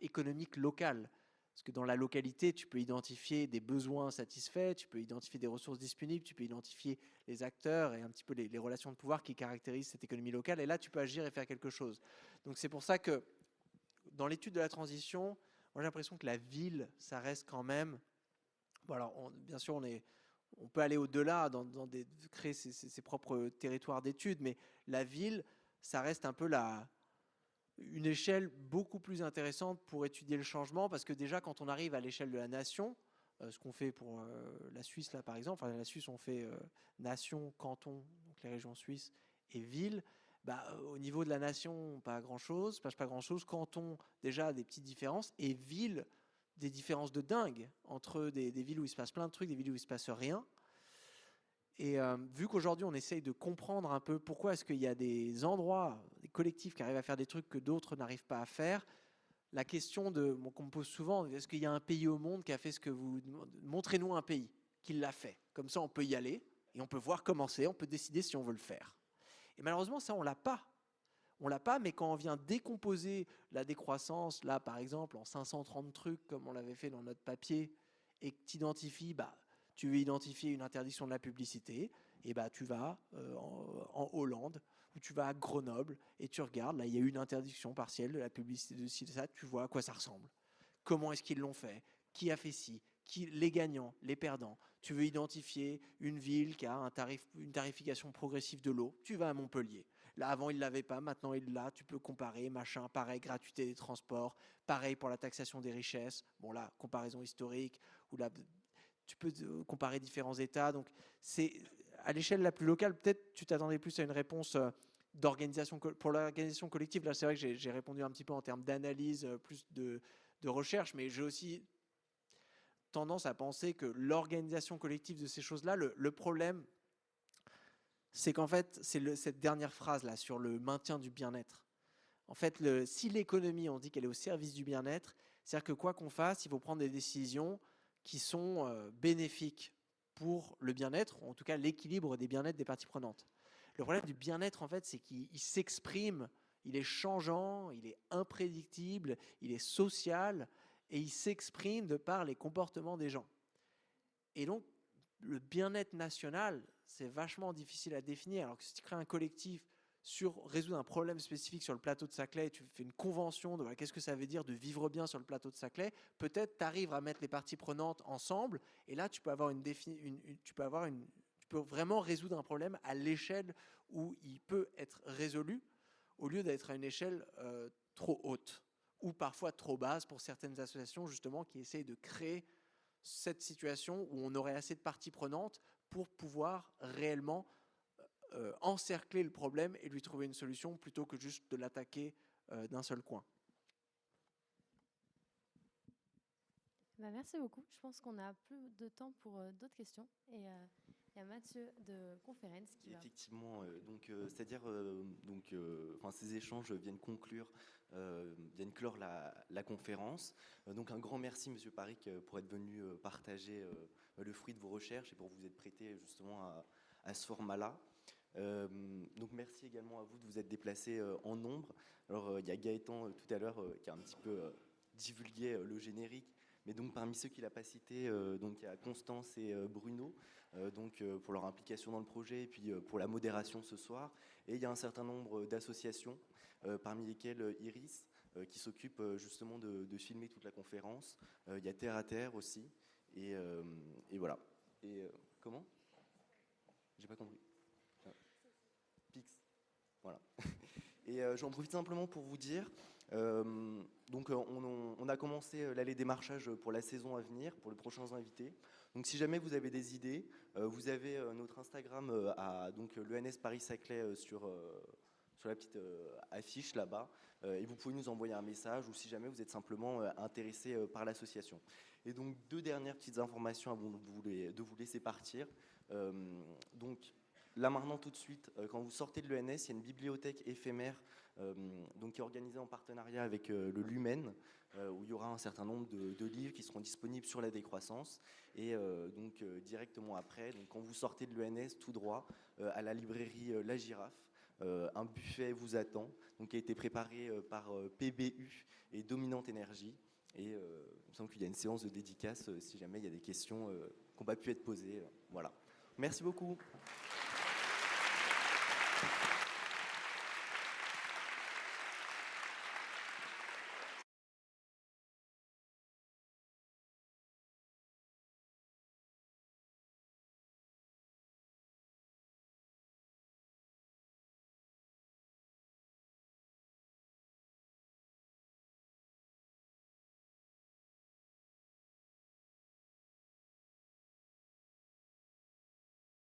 économique locale. Parce que dans la localité, tu peux identifier des besoins satisfaits, tu peux identifier des ressources disponibles, tu peux identifier les acteurs et un petit peu les relations de pouvoir qui caractérisent cette économie locale. Et là, tu peux agir et faire quelque chose. Donc c'est pour ça que dans l'étude de la transition, moi, j'ai l'impression que la ville, ça reste quand même... Bon, alors, bien sûr, on peut aller au-delà, créer ses propres territoires d'études, mais la ville, ça reste un peu une échelle beaucoup plus intéressante pour étudier le changement, parce que déjà, quand on arrive à l'échelle de la nation, ce qu'on fait pour la Suisse, là, par exemple, la Suisse, on fait nation, canton, donc les régions suisses, et ville. Au niveau de la nation, pas grand-chose. Canton, déjà, des petites différences. Et ville, des différences de dingue entre des villes où il se passe plein de trucs, des villes où il ne se passe rien. Et vu qu'aujourd'hui, on essaye de comprendre un peu pourquoi est-ce qu'il y a des endroits, des collectifs qui arrivent à faire des trucs que d'autres n'arrivent pas à faire, la question qu'on me pose souvent, est-ce qu'il y a un pays au monde qui a fait ce que vous... Montrez-nous un pays qui l'a fait. Comme ça, on peut y aller et on peut voir comment c'est, on peut décider si on veut le faire. Et malheureusement, ça, on l'a pas. On l'a pas, mais quand on vient décomposer la décroissance, là, par exemple, en 530 trucs, comme on l'avait fait dans notre papier, et que tu veux identifier une interdiction de la publicité, et tu vas en Hollande, ou tu vas à Grenoble, et tu regardes, là, il y a eu une interdiction partielle de la publicité de ci, de ça, tu vois à quoi ça ressemble. Comment est-ce qu'ils l'ont fait? Qui a fait ci? Les gagnants, les perdants. Tu veux identifier une ville qui a une tarification progressive de l'eau, tu vas à Montpellier. Là, avant, il ne l'avait pas, maintenant, il l'a. Tu peux comparer, machin, pareil, gratuité des transports, pareil pour la taxation des richesses. Bon, là, comparaison historique, ou là, tu peux comparer différents États. Donc, c'est à l'échelle la plus locale, peut-être tu t'attendais plus à une réponse d'organisation. Pour l'organisation collective, là, c'est vrai que j'ai répondu un petit peu en termes d'analyse, plus de recherche, mais j'ai aussi tendance à penser que l'organisation collective de ces choses-là, le problème, c'est qu'en fait, c'est cette dernière phrase-là sur le maintien du bien-être. En fait, si l'économie, on dit qu'elle est au service du bien-être, c'est-à-dire que quoi qu'on fasse, il faut prendre des décisions qui sont bénéfiques pour le bien-être, ou en tout cas l'équilibre des bien-être des parties prenantes. Le problème du bien-être, en fait, c'est qu'il s'exprime, il est changeant, il est imprédictible, il est social, et il s'exprime de par les comportements des gens. Et donc, le bien-être national, c'est vachement difficile à définir. Alors que si tu crées un collectif sur résoudre un problème spécifique sur le plateau de Saclay, tu fais une convention de voilà, qu'est-ce que ça veut dire de vivre bien sur le plateau de Saclay, peut-être tu arrives à mettre les parties prenantes ensemble, et là tu peux avoir tu peux vraiment résoudre un problème à l'échelle où il peut être résolu, au lieu d'être à une échelle trop haute, ou parfois trop basse pour certaines associations justement qui essayent de créer cette situation où on aurait assez de parties prenantes pour pouvoir réellement encercler le problème et lui trouver une solution plutôt que juste de l'attaquer d'un seul coin. Merci beaucoup. Je pense qu'on a plus de temps pour d'autres questions. Et il y a Mathieu de Conférence qui va... Effectivement, c'est-à-dire ces échanges viennent clore la conférence. Donc un grand merci, Monsieur Paric, pour être venu partager le fruit de vos recherches et pour vous être prêté justement à ce format-là. Donc merci également à vous de vous être déplacé en nombre. Alors il y a Gaëtan tout à l'heure qui a un petit peu divulgué le générique. Mais donc parmi ceux qu'il n'a pas cités, donc il y a Constance et Bruno, pour leur implication dans le projet et puis pour la modération ce soir. Et il y a un certain nombre d'associations, parmi lesquelles Iris, qui s'occupe justement de filmer toute la conférence. Il y a Terre à Terre aussi. Et voilà. Et comment ? J'ai pas compris. Pix. Voilà. Et j'en profite simplement pour vous dire, on a commencé l'allée démarchage pour la saison à venir, pour les prochains invités. Donc si jamais vous avez des idées, vous avez notre Instagram donc l'ENS Paris-Saclay sur la petite affiche là-bas, et vous pouvez nous envoyer un message ou si jamais vous êtes simplement intéressé par l'association. Et donc 2 dernières petites informations avant de vous laisser partir. Donc là maintenant tout de suite, quand vous sortez de l'ENS, il y a une bibliothèque éphémère qui est organisée en partenariat avec le Lumen, où il y aura un certain nombre de livres qui seront disponibles sur la décroissance. Et directement après, donc quand vous sortez de l'ENS, tout droit, à la librairie La Girafe, un buffet vous attend, qui a été préparé par PBU et Dominante Énergie. Et il me semble qu'il y a une séance de dédicace si jamais il y a des questions qui n'ont pas pu être posées. Voilà. Merci beaucoup.